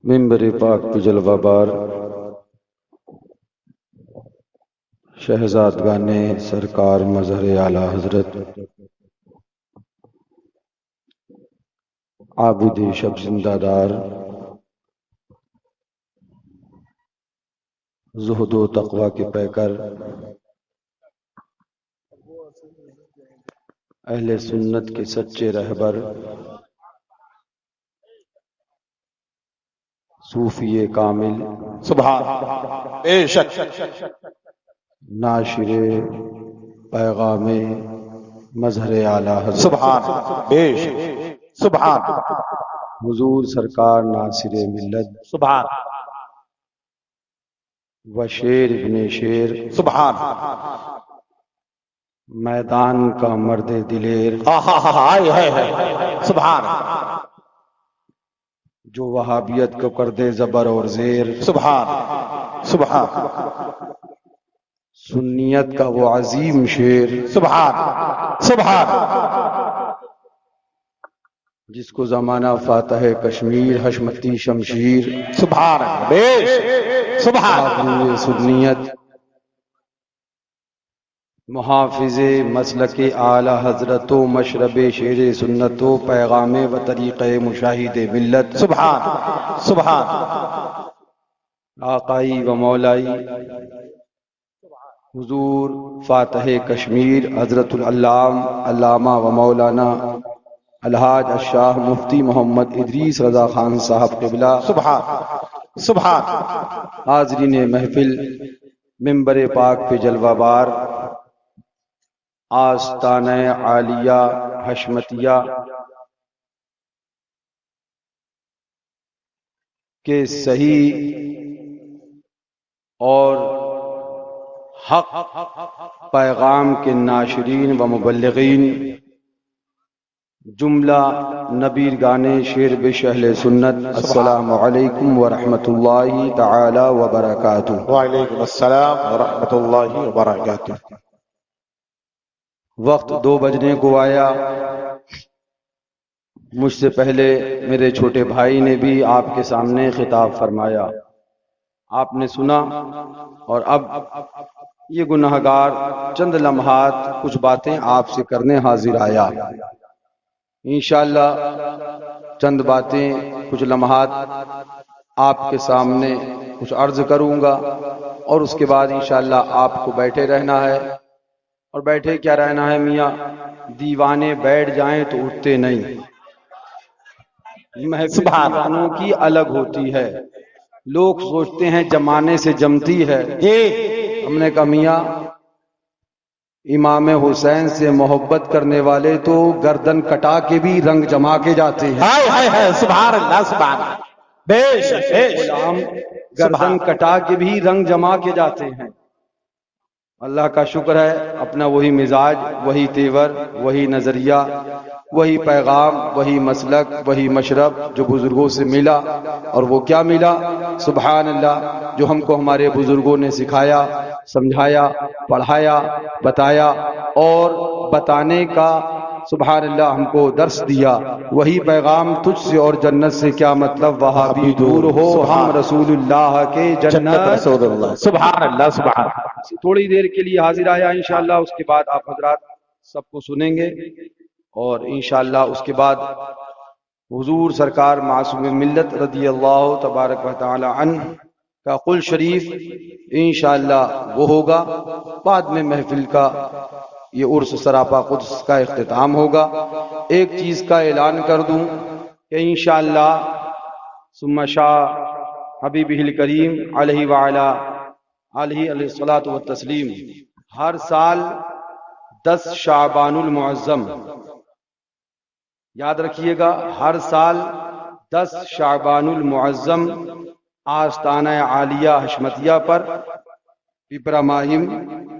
منبر پاک پہ جلوہ بار شہزادگان سرکار مظہر اعلیٰ حضرت عابد شب زندہ دار زہد و تقوی کے پیکر اہل سنت کے سچے رہبر صوفی کامل سبحان بے شک ناشر پیغام مظہر اعلیٰ حضرت سبحان بے شک سبحان حضور سرکار ناصر ملت سبحان و شیر ابن شیر سبحان میدان کا مرد دلیر سبحان جو وہابیت کو کر دے زبر اور زیر سبحان سبحان سنیت کا وہ عظیم شیر سبحان سبحان جس کو زمانہ فاتح کشمیر حشمتی شمشیر سبحان بے شک سبحان آبرو سنیت محافظ مسلک اعلی حضرت و مشرب شیر سنت و پیغام و طریق مشاہد ملت سبحان سبحان آقائی و مولائی حضور فاتح کشمیر حضرت علامہ و مولانا الحاج الشاہ مفتی محمد ادریس رضا خان صاحب قبلہ سبحان سبحان حاضرین محفل منبر پاک پہ جلوہ بار آستانہ عالیہ حشمتیہ کے صحیح اور حق پیغام کے ناشرین و مبلغین جملہ نبیر گانے شیر بش اہل سنت السلام علیکم ورحمۃ اللہ تعالی وبرکاتہ۔ وعلیکم السلام ورحمۃ اللہ وبرکاتہ۔ وقت 2 بجنے کو آیا، مجھ سے پہلے میرے چھوٹے بھائی نے بھی آپ کے سامنے خطاب فرمایا، آپ نے سنا، اور اب یہ گناہگار چند لمحات کچھ باتیں آپ سے کرنے حاضر آیا۔ انشاءاللہ چند باتیں کچھ لمحات آپ کے سامنے کچھ عرض کروں گا، اور اس کے بعد انشاءاللہ آپ کو بیٹھے رہنا ہے۔ اور بیٹھے کیا رہنا ہے میاں، دیوانے بیٹھ جائیں تو اٹھتے نہیں۔ محفل دیوانوں کی الگ ہوتی ہے، لوگ سوچتے ہیں جمانے سے جمتی ہے۔ ہم نے کہا میاں، امام حسین سے محبت کرنے والے تو گردن کٹا کے بھی رنگ جما کے جاتے ہیں۔ سبحان اللہ سبحان بے شک بے شک۔ غلام گردن کٹا کے بھی رنگ جما کے جاتے ہیں۔ اللہ کا شکر ہے، اپنا وہی مزاج، وہی تیور، وہی نظریہ، وہی پیغام، وہی مسلک، وہی مشرب جو بزرگوں سے ملا۔ اور وہ کیا ملا؟ سبحان اللہ، جو ہم کو ہمارے بزرگوں نے سکھایا، سمجھایا، پڑھایا، بتایا اور بتانے کا سبحان اللہ ہم کو درس دیا، وہی پیغام تجھ سے اور جنت سے کیا مطلب، وہابی دور ہو ہم رسول اللہ کے جنت رسول اللہ۔ سبحان اللہ سبحان تھوڑی دیر کے لیے حاضر آیا انشاءاللہ، اس کے بعد آپ حضرات سب کو سنیں گے، اور انشاءاللہ اس کے بعد حضور سرکار معصوم ملت رضی اللہ تبارک و تعالی عنہ کا قول شریف انشاءاللہ وہ ہوگا۔ بعد میں محفل کا یہ عرس سراپا قدس کا اختتام ہوگا۔ ایک چیز کا اعلان کر دوں کہ انشاءاللہ ثم شاء حبیبہ الکریم علیہ وعلا علیہ الصلاۃ والتسلیم، ہر سال 10 شعبان المعظم، یاد رکھیے گا، ہر سال 10 شعبان المعظم آستانہ عالیہ حشمتیہ پر پیپرا ماہم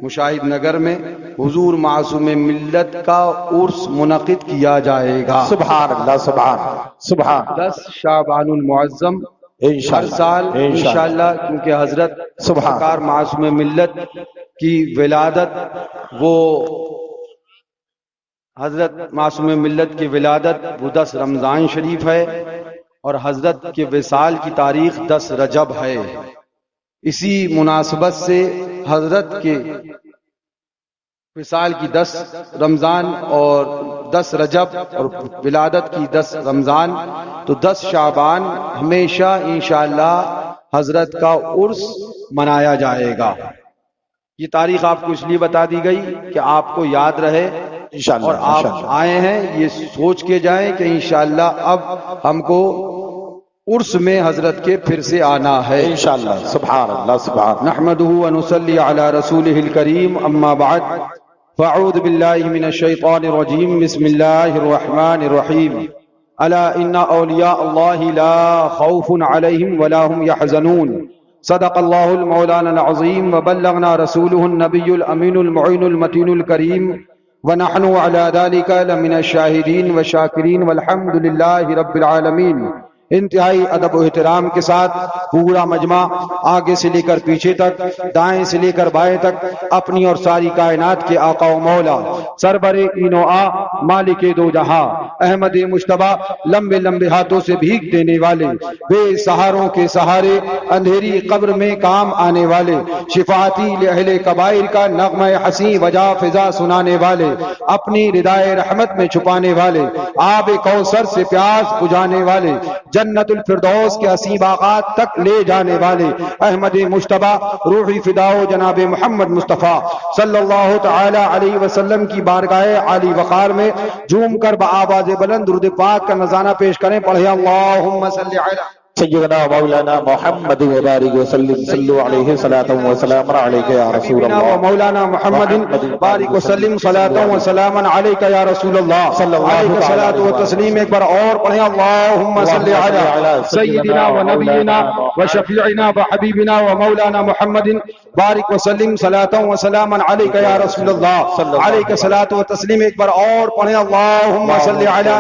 مشاہد نگر میں حضور معصوم ملت کا عرس منعقد کیا جائے گا۔ سبحان اللہ سبحان سبحان 10 شعبان المعظم ہر سال انشاءاللہ، کیونکہ حضرت سرکار معصوم ملت کی ولادت، وہ حضرت معصوم ملت کی ولادت وہ 10 رمضان شریف ہے، اور حضرت کے وصال کی تاریخ 10 رجب ہے. اسی مناسبت سے حضرت کے وصال کی 10 رمضان اور 10 رجب اور ولادت کی 10 رمضان تو 10 شعبان ہمیشہ انشاءاللہ حضرت کا عرس منایا جائے گا. یہ تاریخ آپ کو اس لیے بتا دی گئی کہ آپ کو یاد رہے انشاءاللہ. اور آپ آئے ہیں یہ سوچ کے جائیں کہ انشاءاللہ اب ہم کو عرس میں حضرت کے پھر سے آنا ہے انشاءاللہ. سبحان اللہ سبحان. نحمده ونصلي على رسوله الكريم اما بعد فاعوذ بالله من الشيطان الرجيم بسم الله الرحمن الرحيم الا ان اولیاء الله لا خوف عليهم ولا هم يحزنون صدق الله المولانا العظيم وبلغنا رسوله النبي الامين المعين المتين الكريم ونحن على ذلك لمن الشاهدين والشاكرين والحمد لله رب العالمين. انتہائی ادب و احترام کے ساتھ پورا مجمع آگے سے لے کر پیچھے تک، دائیں سے لے کر بائیں تک اپنی اور ساری کائنات کے آقا و مولا سربر این و آ مالک دو جہاں احمد مجتبی لمبے لمبے ہاتھوں سے بھیک دینے والے، بے سہاروں کے سہارے، اندھیری قبر میں کام آنے والے، شفاعتی لأہل کبائر کا نغمہ حسین وجا فضا سنانے والے، اپنی ردائے رحمت میں چھپانے والے، آب کوثر سے پیاس بجھانے والے، جنت الفردوس کے حسین باغات تک لے جانے والے احمد مجتبی روحی فداؤ جناب محمد مصطفیٰ صلی اللہ تعالی علیہ وسلم کی بارگاہ عالی وقار میں جھوم کر بآواز بلند درود پاک کا نذرانہ پیش کریں. پڑھیں اللہم صلی علی سیدنا مولانا محمد وبارک وسلم صلو علیہ صلاۃ و سلام علیک یا رسول اللہ. مولانا محمد بارک وسلم صلاۃ و سلام علیک یا رسول اللہ صلی اللہ علیہ صلاۃ و تسلیم. ایک بار اور پڑھیں اللہم صلی علی سیدنا و نبینا و شفیعنا و حبیبنا و مولانا محمد بارک وسلم صلاۃ و سلام علیک یا رسول اللہ علیہ صلاۃ و تسلیم. ایک بار اور پڑھیں اللہم صلی علی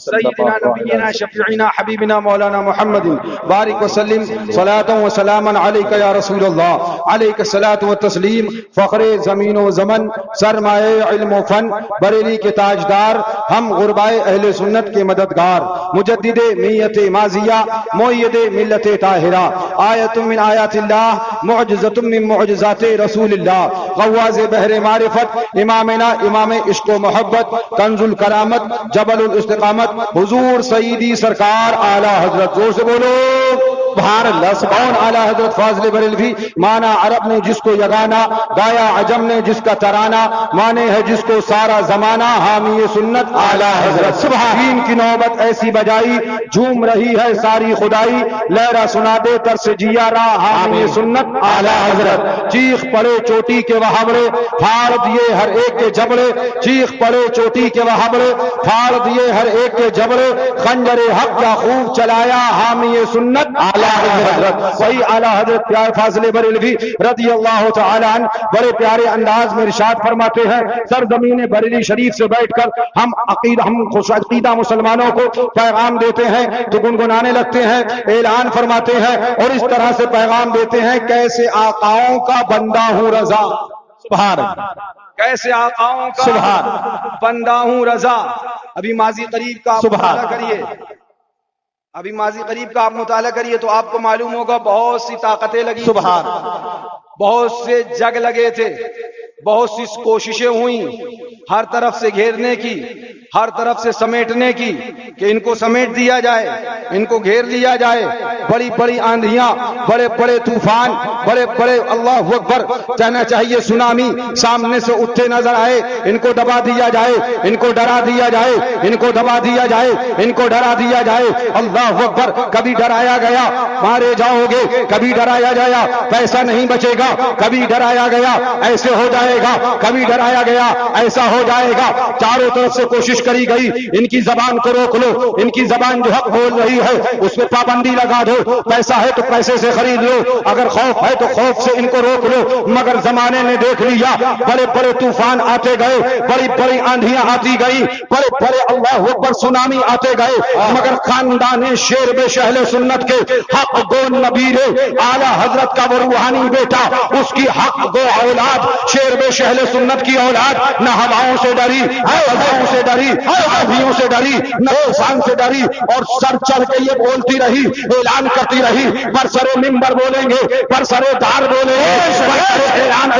سیدنا نبینا شفیعنا حبیبنا مولانا محمد بارک وسلم صلاۃ و سلام علیک یا رسول اللہ علیہ صلاۃ و تسلیم. فخر زمین و زمن، سرمایہ علم و فن، بریلی کے تاجدار، ہم غربائے اہل سنت کے مددگار، مجدد میت ماضیہ، مؤید ملت طاہرہ، آیت من آیات اللہ، معجزۃ من معجزات رسول اللہ، غواز بحر معرفت، امامنا امام عشق و محبت، کنز الکرامت، جبل الاستقامت، حضور سیدی سرکار اعلی حضرت. زور سے بولو سبحان اللہ. سبحان اعلی حضرت فاضل بریلوی. مانا عرب نے جس کو یگانا، گایا عجم نے جس کا ترانہ، مانے ہے جس کو سارا زمانہ، حامی سنت اعلی حضرت. سبحان کی نوبت ایسی بجائی، جھوم رہی ہے ساری خدائی، لہرا سنا دے ترس جیارا، حامی سنت اعلی حضرت. چیخ پڑے چوٹی کے وہابڑے، پھاڑ دیے ہر ایک کے جبڑے، چیخ پڑے چوٹی کے وہابڑے، پھاڑ دیے ہر ایک کے جبڑے، خنجر حق کا خوب چلایا، حامی سنت اعلی حضرت. وہی اعلی حضرت پیار فاضل بریلوی رضی اللہ تعالی عنہ بڑے پیارے انداز میں ارشاد فرماتے ہیں، سرزمین بریلی شریف سے بیٹھ کر ہم عقیدہ مسلمانوں کو پیغام دیتے ہیں تو گنگنانے لگتے ہیں، اعلان فرماتے ہیں اور اس طرح سے پیغام دیتے ہیں، کیسے آقاؤں کا بندہ ہوں رضا. سبحان اللہ. کیسے آقاؤں کا سبحان بندہ ہوں رضا. ابھی ماضی قریب کا مطالعہ کریے، ابھی ماضی قریب کا آپ مطالعہ کریے تو آپ کو معلوم ہوگا بہت سی طاقتیں لگی، سبحان، بہت سے جگ لگے تھے، بہت سی کوششیں ہوئیں ہر طرف سے گھیرنے کی، ہر طرف سے سمیٹنے کی کہ ان کو سمیٹ دیا جائے، ان کو گھیر لیا جائے. بڑی بڑی آندھیاں، بڑے بڑے طوفان، بڑے بڑے اللہ اکبر کہنا چاہیے سونامی سامنے سے اٹھتے نظر آئے. ان کو دبا دیا جائے، ان کو ڈرا دیا جائے، ان کو دبا دیا جائے، ان کو ڈرا دیا جائے. اللہ اکبر. کبھی ڈرایا گیا مارے جاؤ گے، کبھی ڈرایا گیا پیسہ نہیں بچے گا، کبھی ڈرایا گیا ایسے ہو جائے گا، کبھی ڈرایا گیا ایسا ہو جائے گا. چاروں طرف سے کوشش کری گئی ان کی زبان کو روک لو، ان کی زبان جو حق بول رہی ہے اس پہ پابندی لگا دو. پیسہ ہے تو پیسے سے خرید لو، اگر خوف ہے ہے تو خوف سے ان کو روک لو، مگر زمانے نے دیکھ لیا، بڑے بڑے طوفان آتے گئے، بڑی بڑی آندھیاں آتی گئی، بڑے بڑے اللہ اکبر سونامی آتے گئے، مگر خاندان شیر بے شہل سنت کے حق گو نبیر اعلی حضرت کا وہ روحانی بیٹا، اس کی حق گو اولاد، شیر بے شہل سنت کی اولاد نہ ہواؤں سے ڈری، نہ فضاؤں سے ڈری، نہ آندھیوں سے ڈری، نہ طوفان سے ڈری، اور سر چڑھ کے یہ بولتی رہی، اعلان کرتی رہی، برسر ممبر بولیں گے، برسر دار بولیں گے، برسر اعلان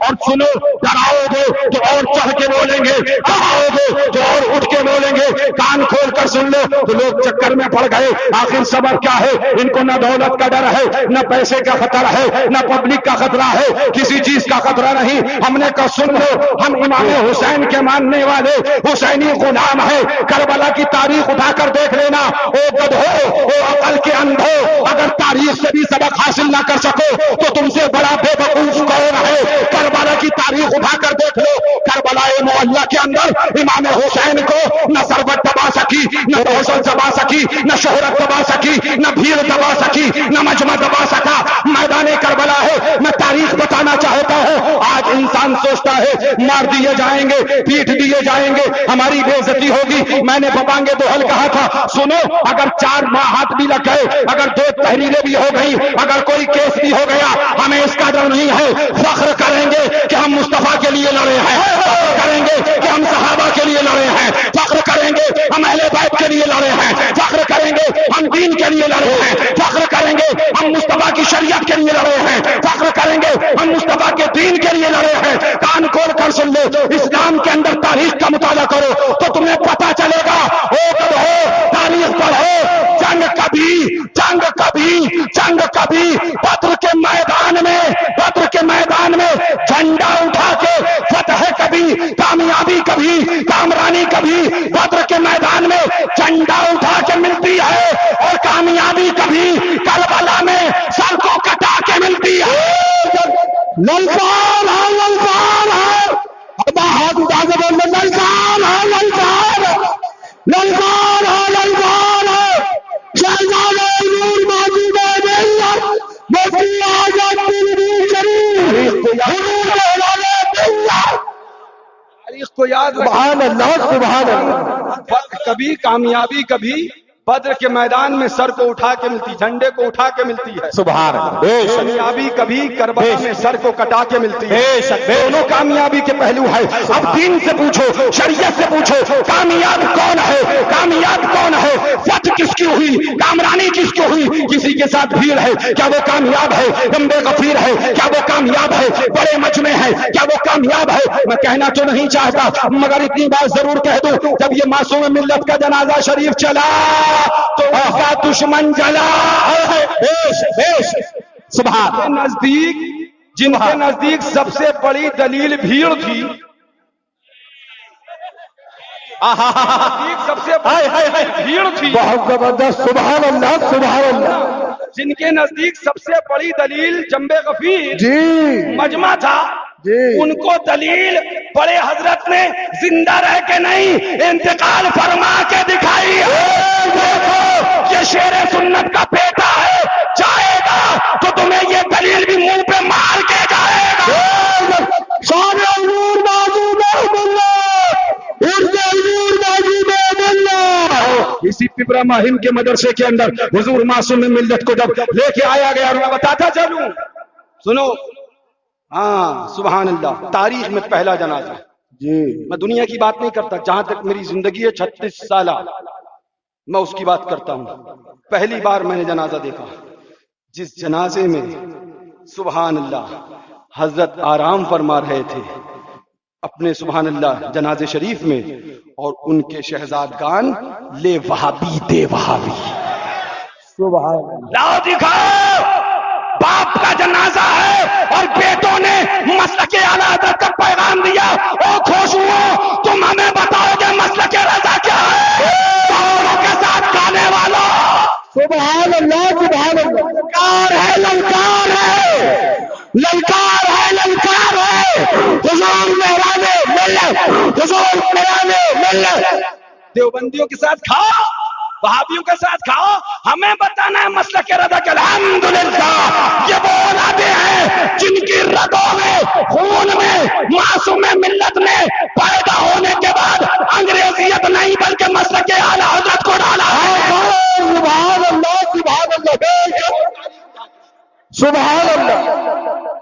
اور سنو، ڈراؤ گے تو اور چڑھ کے بولیں گے، ڈراؤ گے تو اور اٹھ کے بولیں گے، کان کھول کر سن لو تو لوگ چکر میں پڑ گئے۔ آخر صبر کیا ہے؟ ان کو نہ دولت کا ڈر ہے، نہ پیسے کا خطرہ ہے، نہ پبلک کا خطرہ ہے، کسی چیز کا خطرہ نہیں۔ ہم نے کہا سن لو، ہم امام حسین کے ماننے والے حسینی غلام ہیں، کربلا کی تاریخ اٹھا کر دیکھ لینا۔ او گدھو، او عقل کے اندھو، اگر تاریخ سے بھی سبق حاصل نہ کر سکو تو تم سے بڑا بے وقوف کون ہے؟ کربلا کی تاریخ اٹھا کر دیکھ لو، کربلا معلیٰ کے اندر امام حسین کو نہ ثروت دبا سکی، نہ دولت دبا سکی، نہ شہرت دبا سکی، نہ بھیڑ دبا سکی، نہ مجمع دبا سکا۔ میدان کربلا ہے۔ میں تاریخ بتانا چاہتا ہوں، آج انسان سوچتا ہے مار دیے جائیں گے، پیٹ دیے جائیں گے، ہماری بے عزتی ہوگی۔ میں نے بپانگے دوہل کہا تھا، سنو، اگر 4 ماہ ہاتھ بھی لگ گئے، اگر 2 تحریریں بھی ہو گئی، اگر کوئی کیس بھی ہو گیا، ہمیں اس کا ڈر نہیں ہے۔ فخر کریں گے کہ ہم مصطفیٰ کے لیے لڑے ہیں، فخر کریں گے کہ ہم صحابہ کے لیے لڑے ہیں، فخر کریں گے ہم اہل بیت کے لیے لڑے ہیں، فخر کریں گے ہم دین کے لیے لڑے ہیں، فخر کریں گے ہم مصطفیٰ کی شریعت کے لیے لڑے ہیں، فخر کریں گے ہم مصطفیٰ کے دین کے لیے لڑے ہیں۔ کان کھول کر سن لو، اسلام کے اندر تاریخ کا مطالعہ کرو تو تمہیں پتا چلے گا۔ تاریخ پڑھو، جنگ کبھی بدر کے میدان میں جھنڈا اٹھا کے فتح کبھی، کامیابی کبھی، کامرانی کبھی، بدر کے میدان میں جھنڈا اٹھا کے ملتی ہے، اور کامیابی کبھی کربلا میں سر کو کٹا کے ملتی ہے۔ للکار ہے، للکار ہے، ہاتھ اٹھا کے بول دو، للکار ہے، للکار ہے، للکار ہے، للکار ہے۔ شہزادہ نور موجود ہے، مفتی اعظم پیر شریف تاریخ کو یاد رکھیں۔ سبحان اللہ، سبحان اللہ۔ کبھی کامیابی کبھی بدر کے میدان میں سر کو اٹھا کے ملتی، جھنڈے کو اٹھا کے ملتی ہے۔ سبحان اللہ، بے شک، کامیابی کبھی کربلا میں سر کو کٹا کے ملتی ہے۔ بے شک، دونوں کامیابی کے پہلو ہے۔ اب دین سے پوچھو، شریعت سے پوچھو، کامیاب کون ہے؟ کامیاب کون ہے؟ فتح کس کی ہوئی؟ کامرانی کس کی ہوئی؟ کسی کے ساتھ بھیڑ ہے، کیا وہ کامیاب ہے؟ لمبے غفیر ہے، کیا وہ کامیاب ہے؟ بڑے مجمع ہے، کیا وہ کامیاب ہے؟ میں کہنا تو نہیں چاہتا، مگر اتنی بات ضرور کہہ دوں، جب یہ معصوم ملت کا جنازہ شریف چلا تو اس کا دشمن جلا۔ سبحان نزدیک، جن کے نزدیک سب سے بڑی دلیل بھیڑ تھی، سب سے بھیڑ تھی، بہت زبردست، سبحان اللہ، سبحان اللہ۔ جن کے نزدیک سب سے بڑی دلیل جنب غفیر جی مجمع تھا، جی، ان کو دلیل بڑے حضرت نے زندہ رہ کے نہیں، انتقال فرما کے دکھائی ہے۔ دیکھو یہ شیر سنت کا بیٹا ہے، جائے گا تو تمہیں یہ دلیل بھی منہ پہ مار کے جائے گا۔ اسی پپرا مہم کے مدرسے کے اندر حضور معصوم ملت کو جب لے کے آیا گیا، اور میں بتاتا چلوں، سنو، ہاں سبحان اللہ، تاریخ میں پہلا جنازہ جی، میں دنیا کی بات نہیں کرتا، جہاں تک میری زندگی ہے 36 سالہ، میں اس کی بات کرتا ہوں۔ پہلی بار میں نے جنازہ دیکھا، جس جنازے میں سبحان اللہ حضرت آرام فرما رہے تھے اپنے سبحان اللہ جنازے شریف میں، اور ان کے شہزادگان لے وہابی دے وہابی، سبحان اللہ، لاؤ دکھاؤ، باپ کا جنازہ ہے اور بیٹوں نے مسلک اعلی حضرت کا پیغام دیا۔ او خوشبو، تم ہمیں بتاؤ گے مسلک رضا کیا ہے؟ دوروں کے ساتھ گانے والا، سبحان اللہ، سبحان اللہ۔ للکار ہے، للکار ہے، للکار ہے، للکار ہے، حضور مہرانے ملت، حضور مہرانے ملت۔ دیوبندیوں کے ساتھ کھاؤ، وہابیوں کے ساتھ کھاؤ، ہمیں بتانا ہے مسلک رضا کے۔ الحمدللہ سبحان اللہ.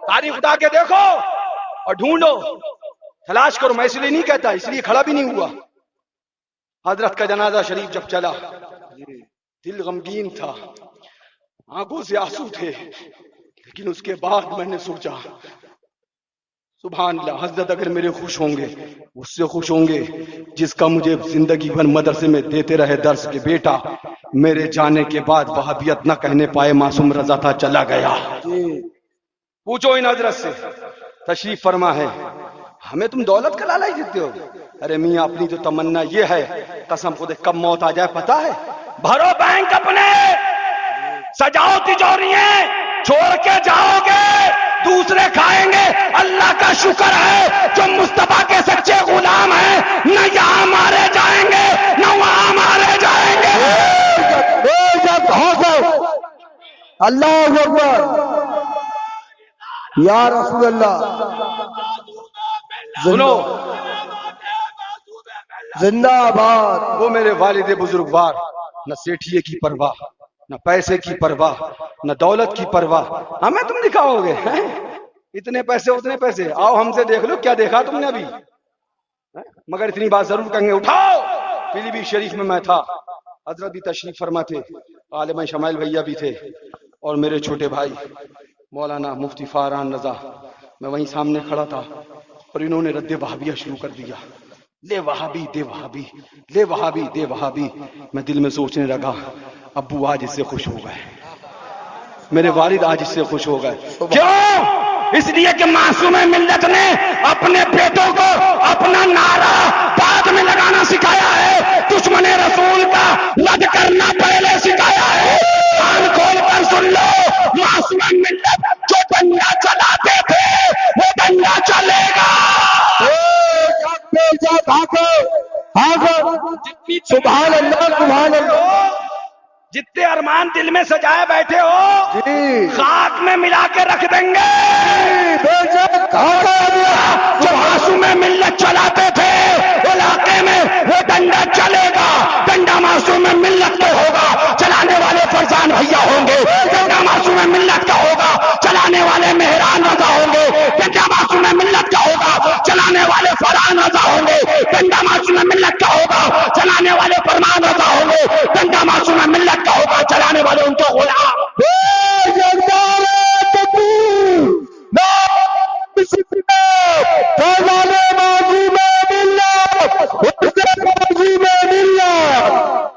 تاریخ اٹھا کے دیکھو اور ڈھونڈو، تلاش کرو. میں اس لیے نہیں کہتا، اس لیے کھڑا بھی نہیں ہوا. حضرت کا جنازہ شریف جب چلا، دل غمگین تھا، آنکھوں سے آنسو تھے، لیکن اس کے بعد میں نے سوچا سبحان اللہ، حضرت اگر میرے خوش ہوں گے، اس سے خوش ہوں گے جس کا مجھے زندگی بھر مدرسے میں دیتے رہے درس کہ بیٹا میرے جانے کے بعد وہابیت نہ کہنے پائے معصوم رضا تھا چلا گیا. پوچھو ان حضرت سے، تشریف فرما ہے. ہمیں تم دولت کا لالچ دیتے ہو. ارے میاں اپنی جو تمنا یہ ہے، قسم خدا کب موت آ جائے پتا ہے. بھرو بینک اپنے، سجاؤ تجوریاں، چھوڑ کے جاؤ گے دوسرے کھائیں گے. اللہ کا شکر ہے جو مصطفیٰ کے سچے غلام ہیں، نہ یہاں مارے جائیں گے نہ وہاں مارے جائیں گے. اللہ اکبر. یا رسول اللہ. سنو، زندہ آباد. وہ میرے والد بزرگوار، نہ سیٹھیے کی پرواہ، نہ پیسے کی پرواہ، نہ دولت کی پرواہ. ہمیں تم دکھاؤ گے اتنے پیسے اتنے پیسے، آؤ ہم سے دیکھ لو کیا دیکھا تم نے ابھی. مگر اتنی بات ضرور کہیں گے، اٹھاؤ. پیلی بھی شریف میں میں تھا، حضرت بھی تشریف فرما تھے، عالم شمائل بھیا بھی تھے، اور میرے چھوٹے بھائی مولانا مفتی فاران رضا. میں وہیں سامنے کھڑا تھا اور انہوں نے رد وہابیہ شروع کر دیا. لے وہابی دے وہابی، لے وہابی دے وہابی. میں دل میں سوچنے لگا ابو آج اس سے خوش ہو گئے، میرے والد آج اس سے خوش ہو گئے. کیوں؟ اس لیے کہ معصوم ملت نے اپنے بیٹوں کو اپنا نعرہ بعد میں لگانا سکھایا ہے، دشمن رسول کا رد کرنا پہلے سکھایا ہے. کان کھول کر سن لو، معصوم ملت جو ڈنڈا چلاتے تھے وہ ڈنڈا چلے گا. سبحان اللہ سبحان اللہ. جتنے ارمان دل میں سجائے بیٹھے ہو خاک میں ملا کے رکھ دیں گے. جو معصوم ملت چلاتے تھے علاقے میں وہ ڈنڈا چلے گا. ڈنڈا معصوم ملت کا ہوگا، چلانے والے فرزان بھیا ہوں گے. ڈنڈا معصوم ملت کا ہوگا، چلانے والے مہران رضا ہوں گے. ڈنڈا معصوم ملت کا ہوگا، چلانے والے فرحان رضا ہوں گے. ڈنڈا معصوم ملت کا ہوگا، چلانے والے فرمان رضا ہوں گے. ڈنڈا معصوم ملت کا ہوگا، چلانے والے ان کے غلام.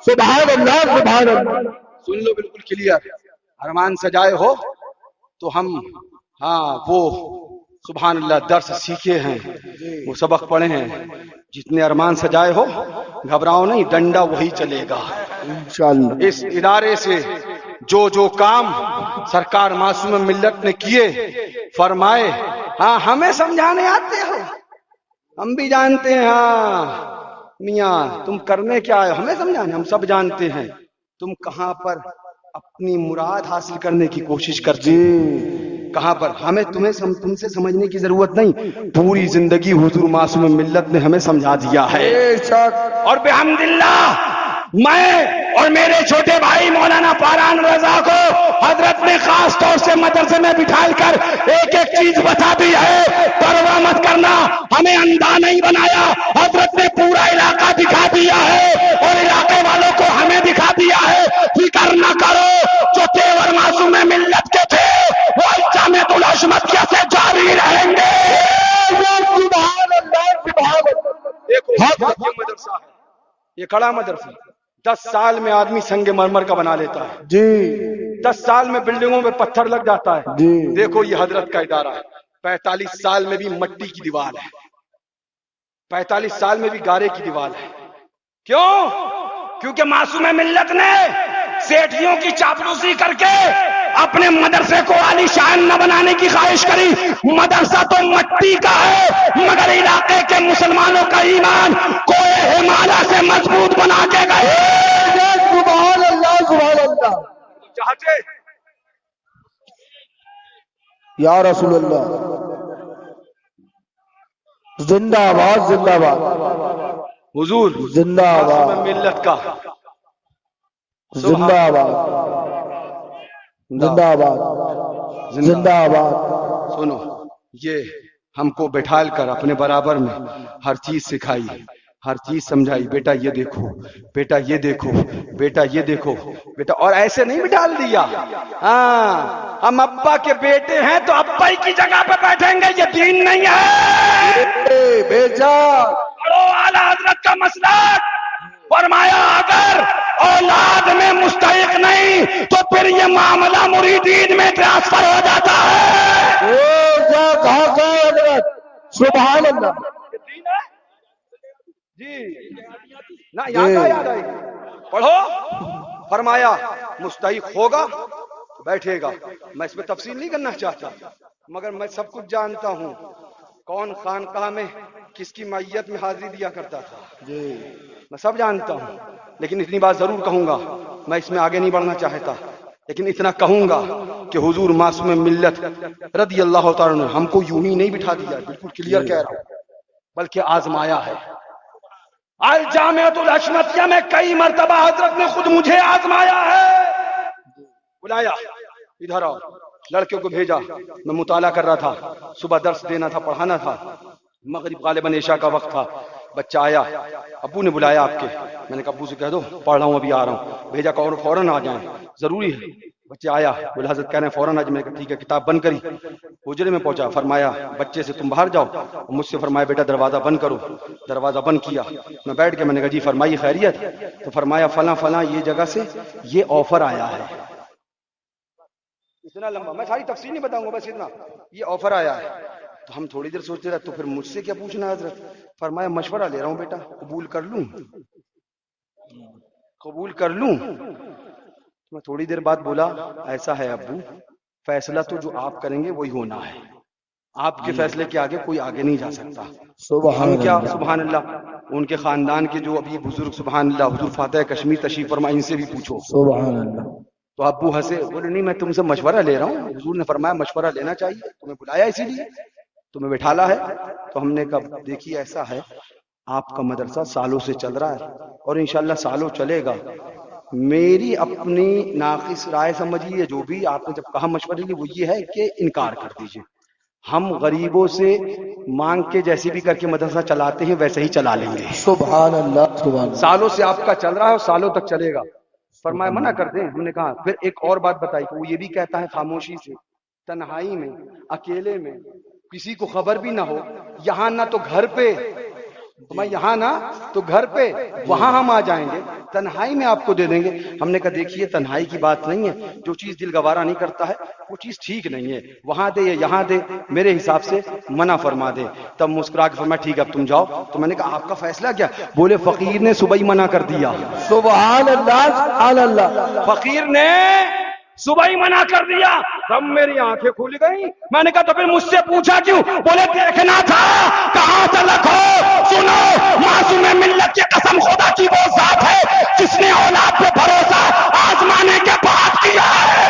سبحان اللہ سبحان اللہ. سن لو بالکل کلیئر. ارمان سجائے ہو تو ہم وہ سبحان اللہ درس سیکھے ہیں، وہ سبق پڑھے ہیں. جتنے ارمان سجائے ہو گھبراؤ نہیں، ڈنڈا وہی چلے گا انشاءاللہ. اس ادارے سے جو کام سرکار معصوم ملت نے کیے فرمائے، ہمیں سمجھانے آتے ہو، ہم بھی جانتے ہیں. میاں تم کرنے کیا آئے، ہمیں سمجھانے، ہم سب جانتے ہیں تم کہاں پر اپنی مراد حاصل کرنے کی کوشش کرتے کہاں پر. ہمیں تم سے سمجھنے کی ضرورت نہیں، پوری زندگی حضور معصوم ملت نے ہمیں سمجھا دیا ہے. اور بحمداللہ میں اور میرے چھوٹے بھائی مولانا فاران رضا کو حضرت نے خاص طور سے مدرسے میں بٹھا کر ایک ایک چیز بتا دی ہے. پرواہ مت کرنا، ہمیں اندھا نہیں بنایا. حضرت نے پورا علاقہ دکھا دیا ہے اور علاقے والوں کو ہمیں دکھا دیا ہے. فکر نہ کرو، جو تیور معصوم ملت کے تھے وہ جامعۃ العظمت سے جاری رہیں گے. سبحان اللہ سبحان اللہ. دیکھو یہ مدرسہ ہے، یہ کڑا مدرسہ 10 سال میں آدمی سنگ مرمر کا بنا لیتا ہے جی. 10 سال میں بلڈنگوں میں پتھر لگ جاتا ہے جی. دیکھو یہ حضرت کا ادارہ ہے، 45 سال میں بھی مٹی کی دیوار ہے، 45 سال میں بھی گارے کی دیوار ہے. کیوں؟ کیونکہ معصوم ملت نے سیٹھیوں کی چاپلوسی کر کے اپنے مدرسے کو عالی شان نہ بنانے کی خواہش کری. مدرسہ تو مٹی کا ہے مگر علاقے کے مسلمانوں کا ایمان کوئے ہمالیہ سے مضبوط بنا کے گئے. سبحان اللہ سبحان اللہ. چاہتے یا رسول اللہ. زندہ آباد زندہ آباد حضور زندہ آباد ملت کا زندہ آباد زندہ آباد. زندہ آباد. سنو، یہ ہم کو بٹھال کر اپنے برابر میں ہر چیز سکھائی، ہر چیز سمجھائی، بیٹا یہ دیکھو، بیٹا یہ دیکھو، بیٹا یہ دیکھو، بیٹا. اور ایسے نہیں بٹھال دیا، ہاں ہم ابا کے بیٹے ہیں تو ابا ہی کی جگہ پہ بیٹھیں گے، یہ دین نہیں ہے. بیچا پڑھو اعلیٰ حضرت کا مسلک. فرمایا اگر اولاد میں مستحق نہیں تو پھر یہ معاملہ مریدین میں ٹرانسفر ہو جاتا ہے. سبحان اللہ. جی نہ یاد آئے گی. پڑھو. فرمایا مستحق ہوگا بیٹھے گا. میں اس میں تفصیل نہیں کرنا چاہتا، مگر میں سب کچھ جانتا ہوں کون خانقاہ میں کس کی معیت میں حاضری دیا کرتا تھا. میں سب جانتا ہوں، لیکن اتنی بات ضرور کہوں گا. میں اس میں آگے نہیں بڑھنا چاہتا، لیکن اتنا کہوں گا کہ حضور معصوم ملت رضی اللہ تعالیٰ نے ہم کو یوں ہی نہیں بٹھا دیا، بالکل کلیئر کہہ رہا ہوں، بلکہ آزمایا ہے. الجامعۃ الحشمتیہ میں کئی مرتبہ حضرت نے خود مجھے آزمایا ہے. بلایا، ادھر آؤ. لڑکیوں کو بھیجا، میں مطالعہ کر رہا تھا، صبح درس دینا تھا، پڑھانا تھا. مغرب غالباً عشاء کا وقت تھا. بچہ آیا، ابو نے بلایا آپ کے. میں نے کہا ابو سے کہہ دو پڑھ رہا ہوں، ابھی آ رہا ہوں. بھیجا کہ اور فوراً آ جائیں، ضروری ہے. بچے آیا، بولا حضرت کہہ رہے ہیں فوراً آ جائیں. میں نے کہا ٹھیک ہے. کتاب بند کری، حجرے میں پہنچا. فرمایا بچے سے تم باہر جاؤ. مجھ سے فرمایا بیٹا دروازہ بند کرو. دروازہ بند کیا. میں بیٹھ کے میں نے کہا جی فرمائیے خیریت. تو فرمایا فلاں فلاں یہ جگہ سے یہ آفر آیا ہے. اتنا لمبا، میں ساری تفصیل نہیں بتاؤں گا، بس اتنا، یہ آفر آیا ہے. تو ہم تھوڑی دیر سوچتے رہے، تو پھر مجھ سے کیا پوچھنا حضرت. فرمایا مشورہ لے رہا ہوں بیٹا، قبول کر لوں، قبول کر لوں. میں تھوڑی دیر بعد بولا ایسا ہے ابو، فیصلہ تو جو آپ کریں گے وہی ہونا ہے، آپ کے فیصلے کے آگے کوئی آگے نہیں جا سکتا. ہم کیا سبحان اللہ، ان کے خاندان کے جو ابھی بزرگ سبحان اللہ حضور فاتح کشمیر تشریف فرما، ان سے بھی پوچھو. سبحان اللہ. تو ابو ہنسے، بولے نہیں میں تم سے مشورہ لے رہا ہوں، حضور نے فرمایا مشورہ لینا چاہیے، تمہیں بلایا اسی لیے، تمہیں بٹھالا ہے. تو ہم نے کہا دیکھیے ایسا ہے، آپ کا مدرسہ سالوں سے چل رہا ہے اور انشاءاللہ سالوں چلے گا. میری اپنی ناقص رائے سمجھیے، جو بھی آپ نے جب کہا مشورے لیے، وہ یہ ہے کہ انکار کر دیجئے. ہم غریبوں سے مانگ کے جیسے بھی کر کے مدرسہ چلاتے ہیں ویسے ہی چلا لیں گے. سبحان اللہ. سبحان اللہ. سالوں سے آپ کا چل رہا ہے اور سالوں تک چلے گا. فرمایا منع کر دیں. ہم نے کہا پھر ایک اور بات بتائی کہ وہ یہ بھی کہتا ہے خاموشی سے، تنہائی میں، اکیلے میں، کسی کو خبر بھی نہ ہو، یہاں نہ تو گھر پہ، میں یہاں نہ تو گھر پہ، وہاں ہم آ جائیں گے، تنہائی میں آپ کو دے دیں گے. ہم نے کہا دیکھیے تنہائی کی بات نہیں ہے، جو چیز دل گوارا نہیں کرتا ہے وہ چیز ٹھیک نہیں ہے، وہاں دے یا یہاں دے، میرے حساب سے منع فرما دے. تب مسکرا کے فرمایا ٹھیک ہے اب تم جاؤ. تو میں نے کہا آپ کا فیصلہ کیا؟ بولے فقیر نے صبح ہی منع کر دیا. سبحان اللہ. سبحان اللہ. فقیر نے صبح ہی منع کر دیا. تب میری آنکھیں کھل گئی. میں نے کہا تو پھر مجھ سے پوچھا کیوں؟ بولے دیکھنا تھا کہاں سے لکھو. سنو، معصوم ملت کی قسم خدا کی وہ ذات ہے جس نے اولاد پہ بھروسہ آزمانے کے بعد کیا ہے.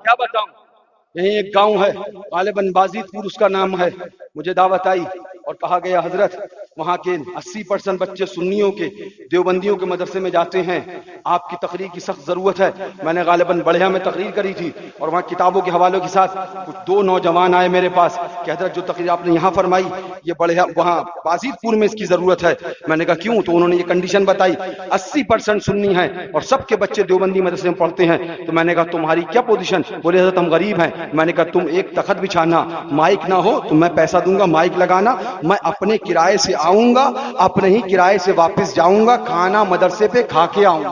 کیا بتاؤں، یہیں ایک گاؤں ہے غالباً بازید پور اس کا نام ہے. مجھے دعوت آئی اور کہا گیا حضرت وہاں کے 80% بچے سنیوں کے دیوبندیوں کے مدرسے میں جاتے ہیں، آپ کی تقریر کی سخت ضرورت ہے. میں نے غالباً بڑھیا میں تقریر کری تھی اور وہاں کتابوں کے حوالوں کے ساتھ کچھ 2 نوجوان آئے میرے پاس کہ حضرت جو تقریر آپ نے یہاں فرمائی یہ بڑھیا وہاں بازید پور میں اس کی ضرورت ہے. میں نے کہا کیوں؟ تو انہوں نے یہ کنڈیشن بتائی 80% سنی ہیں اور سب کے بچے دیوبندی مدرسے میں پڑھتے ہیں. تو میں نے کہا تمہاری کیا پوزیشن؟ بولے حضرت ہم غریب ہیں. میں نے کہا تم ایک تخت بچھانا، مائک نہ ہو تو میں پیسہ دوں گا مائک لگانا، میں اپنے کرائے سے آؤں گا، اپنے ہی کرائے سے واپس جاؤں گا، کھانا مدرسے پہ کھا کے آؤں گا.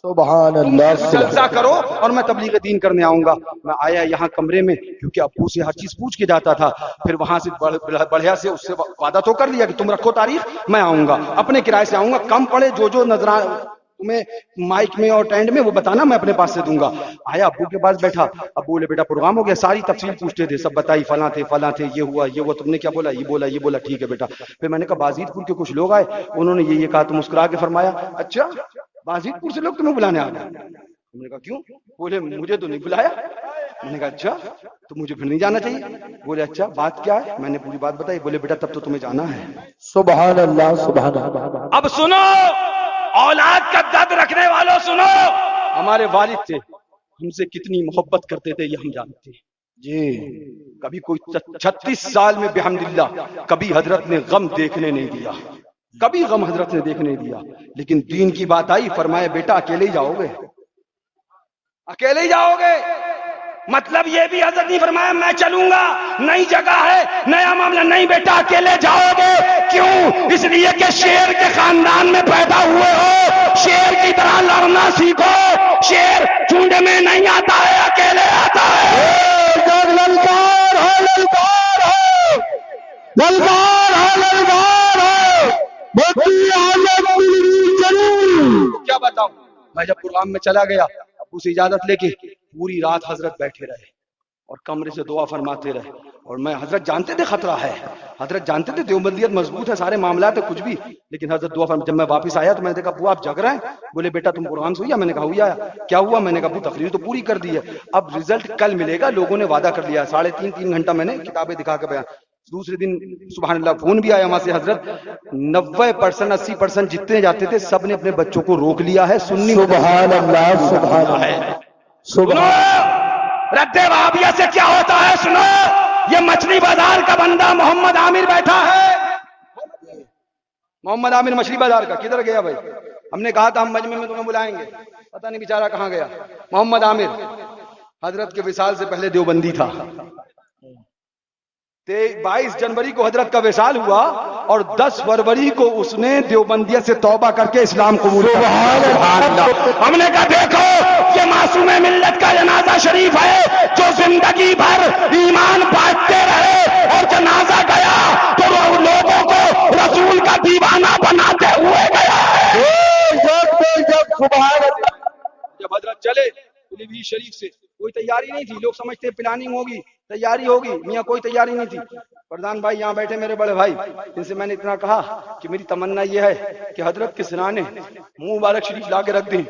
سبحان اللہ. جلسہ کرو اور میں تبلیغ دین کرنے آؤں گا. میں آیا یہاں کمرے میں کیونکہ ابو سے ہر چیز پوچھ کے جاتا تھا. پھر وہاں سے بڑھیا سے اس سے وعدہ تو کر لیا کہ تم رکھو تاریخ، میں آؤں گا، اپنے کرائے سے آؤں گا، کم پڑے جو نظر تمہیں مائک میں اور ٹینڈ میں وہ بتانا، میں اپنے پاس سے دوں گا. آیا ابو کے پاس بیٹھا، ابو بولے بیٹا پروگرام ہو گیا. ساری تفصیل پوچھتے تھے، سب بتائی فلاں تھے فلاں تھے، یہ ہوا یہ ہوا، تم نے کیا بولا، یہ بولا یہ بولا، ٹھیک ہے بیٹا. پھر میں نے کہا بازید پور کے کچھ لوگ آئے، انہوں نے یہ کہا. تو مسکرا کے فرمایا اچھا بازید پور سے لوگ تمہیں بلانے آ گئے. ہم نے کہا کیوں؟ بولے مجھے تو نہیں بلایا. میں نے کہا اچھا. تو مجھے پھر نہیں جانا چاہیے؟ بولے اچھا بات کیا ہے؟ میں نے پوری بات بتائی. بولے بیٹا تب تو تمہیں جانا ہے. سبحان اللہ سبحان اللہ. اب سنو اولاد کا درد رکھنے والوں سنو. ہمارے والد تھے, ہم سے کتنی محبت کرتے تھے یہ ہم جانتے ہیں جی. کبھی کوئی 36 سال میں بحمدللہ کبھی حضرت نے غم دیکھنے نہیں دیا, کبھی غم حضرت نے دیکھنے نہیں دیا. لیکن دین کی بات آئی, فرمایا بیٹا اکیلے ہی جاؤ گے, اکیلے ہی جاؤ گے. مطلب یہ بھی حضرت نہیں فرمایا میں چلوں گا, نئی جگہ ہے نیا معاملہ, نہیں بیٹا اکیلے جاؤ گے. کیوں؟ اس لیے کہ شیر کے خاندان میں پیدا ہوئے ہو, شیر کی طرح لڑنا سیکھو. شیر چونڈے میں نہیں آتا ہے, اکیلے آتا ہے. للکار ہو للکار ہو للکار ہو للکار ہو. کیا بتاؤں, میں جب پروگرام میں چلا گیا ابو سے اجازت لے کے پوری رات حضرت بیٹھے رہے اور کمرے سے دعا فرماتے رہے. اور میں حضرت جانتے تھے خطرہ ہے, حضرت جانتے تھے دیوبندیت مضبوط ہے, سارے معاملات ہے کچھ بھی, لیکن حضرت دعا فرماتے. جب میں واپس آیا تو میں نے دیکھا ابو آپ جگ رہے ہیں. بولے بیٹا تم قرآن سے ہوئی؟ میں نے کہا ہوئی آیا. کیا ہوا؟ میں نے کہا ابو تقریر تو پوری کر دی ہے, اب رزلٹ کل ملے گا, لوگوں نے وعدہ کر لیا. 3.5 گھنٹہ میں نے کتابیں دکھا کے بیان. دوسرے دن سبحان اللہ فون بھی آیا وہاں سے, حضرت 90% 80% جتنے جاتے تھے سب نے اپنے بچوں کو روک لیا ہے. سنی سبحان اللہ سبحان اللہ سنو رد وہابیہ سے کیا ہوتا ہے سنو. یہ مچھلی بازار کا بندہ محمد عامر بیٹھا ہے. محمد عامر مچھلی بازار کا کدھر گیا بھائی؟ ہم نے کہا تھا ہم مجمع میں تمہیں بلائیں گے, پتہ نہیں بیچارہ کہاں گیا. محمد عامر حضرت کے وصال سے پہلے دیوبندی تھا. 22 جنوری کو حضرت کا وصال ہوا اور 10 فروری کو اس نے دیوبندیت سے توبہ کر کے اسلام قبول کیا. ہم نے کہا دیکھو یہ معصوم ملت کا جنازہ شریف ہے جو زندگی بھر ایمان بانٹتے رہے, اور جنازہ گیا تو لوگوں کو رسول کا دیوانہ بناتے ہوئے گیا ہے. جب حضرت چلے پیلی بھیت شریف سے کوئی تیاری نہیں تھی, لوگ سمجھتے پلاننگ ہوگی تیاری ہوگی, میاں کوئی تیاری نہیں تھی. پردھان بھائی یہاں بیٹھے میرے بڑے بھائی, جن سے میں نے اتنا کہا کہ میری تمنا یہ ہے کہ حضرت کے سرانے منہ مبارک شریف لا کے رکھ دیں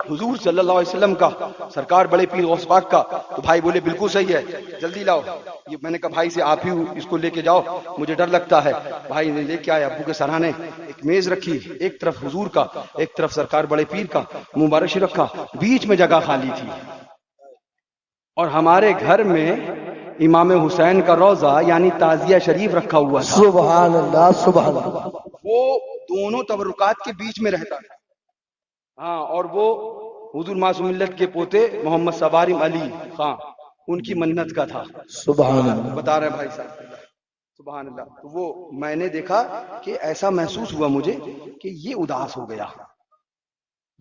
حضور صلی اللہ علیہ وسلم کا, سرکار بڑے پیر غوث پاک کا. تو بھائی بولے بالکل صحیح ہے, جلدی لاؤ. یہ میں نے کہا بھائی سے آپ ہی اس کو لے کے جاؤ, مجھے ڈر لگتا ہے. بھائی نے لے کے آئے ابو کے سرانے, ایک میز رکھی, ایک طرف حضور کا, ایک طرف سرکار بڑے پیر کا, منہ مبارک شریف رکھا, بیچ میں جگہ خالی تھی. اور ہمارے گھر میں امام حسین کا روضہ یعنی تعزیہ شریف رکھا ہوا تھا. سبحان اللہ سبحان اللہ. وہ دونوں تبرکات کے بیچ میں رہتا تھا. ہاں, اور وہ حضور معصوم ملت کے پوتے محمد سوارم علی خان ان کی منت کا تھا. سبحان اللہ بتا رہے بھائی صاحب سبحان اللہ. تو وہ میں نے دیکھا کہ ایسا محسوس ہوا مجھے کہ یہ اداس ہو گیا.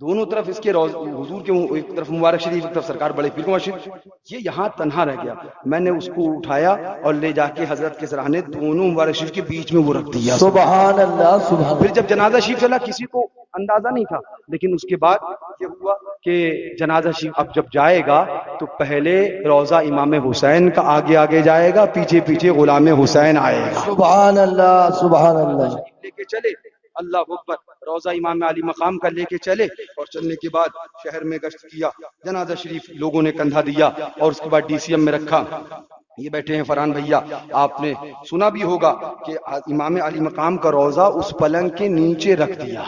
دونوں طرف اس کے حضور کے ایک طرف مبارک شریف, ایک طرف سرکار بڑے پیر کا شریف, یہ یہاں تنہا رہ گیا. میں نے اس کو اٹھایا اور لے جا کے حضرت کے سرانے دونوں مبارک شریف کے بیچ میں وہ رکھ دیا. سبحان اللہ سبحان. پھر جب جنازہ شریف چلا کسی کو اندازہ نہیں تھا, لیکن اس کے بعد یہ ہوا کہ جنازہ شریف اب جب جائے گا تو پہلے روضہ امام حسین کا آگے آگے جائے گا, پیچھے پیچھے غلام حسین آئے گا. سبحان اللہ سبحان اللہ. لے کے چلے, اللہ اکبر, روضہ امام علی مقام کا لے کے چلے, اور چلنے کے بعد شہر میں گشت کیا. جنازہ شریف لوگوں نے کندھا دیا اور اس کے بعد ڈی سی ایم میں رکھا. یہ بیٹھے ہیں فرحان بھیا, آپ نے سنا بھی ہوگا کہ امام علی مقام کا روضہ اس پلنگ کے نیچے رکھ دیا,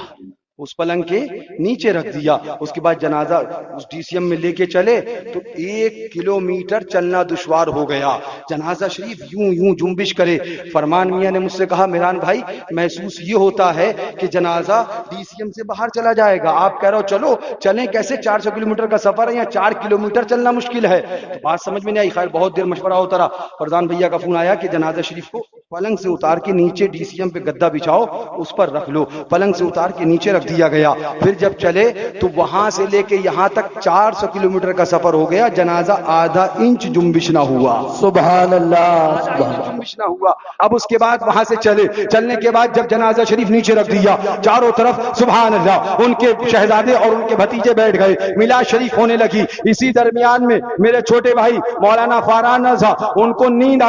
اس پلنگ کے نیچے رکھ دیا. اس کے بعد جنازہ اس ڈی سی ایم میں لے کے چلے تو 1 کلومیٹر چلنا دشوار ہو گیا. جنازہ شریف یوں یوں جنبش کرے. فرمان میاں نے مجھ سے کہا میران بھائی محسوس یہ ہوتا ہے کہ جنازہ ڈی سی ایم سے باہر چلا جائے گا, آپ کہہ رہے ہو چلو, چلیں کیسے؟ 400 کلومیٹر کا سفر ہے, یا 4 کلومیٹر چلنا مشکل ہے. تو بات سمجھ میں نہیں آئی. خیر بہت دیر مشورہ ہوتا رہا. پردھان بھیا کا فون آیا کہ جنازہ شریف کو پلنگ سے اتار کے نیچے ڈی سی ایم پہ گدا بچھاؤ, اس پر رکھ لو. پلنگ سے اتار کے نیچے رکھ دیا گیا. پھر جب چلے تو وہاں سے لے کے یہاں تک 400 کلومیٹر کا سفر ہو گیا. جنازہ آدھا انچ جنبش نہ ہوا. سبحان اللہ جنبش نہ ہوا. اب اس کے بعد وہاں سے چلے, چلنے کے بعد جب جنازہ شریف نیچے رکھ دیا, چاروں طرف سبحان اللہ ان کے شہزادے اور ان کے بھتیجے بیٹھ گئے. میلاد شریف ہونے لگی. اسی درمیان میں میرے چھوٹے بھائی مولانا فاران رضا, ان کو نیند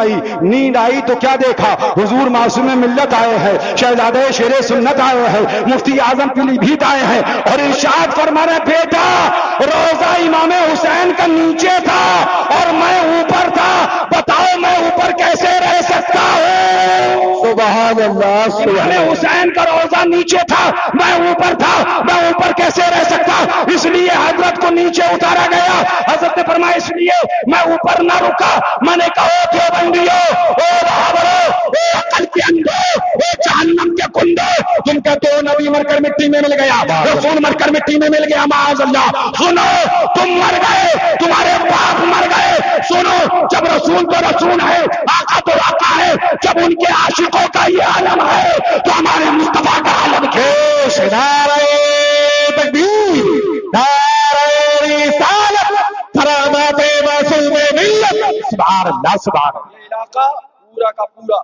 آئی تو کیا دیکھا, حضور معصوم ملت آئے ہیں, شہزادے شیر سنت آئے ہیں, مفتی اعظم پیلی بھیت آئے ہیں, اور ارشاد فرما رہے بیٹا روضہ امام حسین کا نیچے تھا اور میں اوپر تھا, سبحان اللہ امام حسین کا روزہ نیچے تھا، میں اوپر تھا، میں اوپر کیسے رہ سکتا؟ اس لیے حضرت کو نیچے اتارا گیا۔ حضرت نے فرمایا اس لیے میں اوپر نہ رکا، میں نے کہا دیوبندیو، او بہاولو، او عقل کے اندھو، او جہنم کے کندو، تم کہتے ہو نبی مر کر مٹی میں مل گیا، رسول مر کر مٹی میں مل گیا، معاذ اللہ۔ سنو، تم مر گئے، تمہارے باپ مر گئے، سنو، جب رسول تو رسول ہے، آقا تو آقا ہے، جب ان کے عاشقوں کا یہ عالم ہے تو ہمارے مصطفیٰ کا عالم کیا؟ نعرہ تکبیر، نعرہ رسالت، کرامات معصوم ملت، سبحان اللہ سبحان اللہ۔ یہ علاقہ پورا کا پورا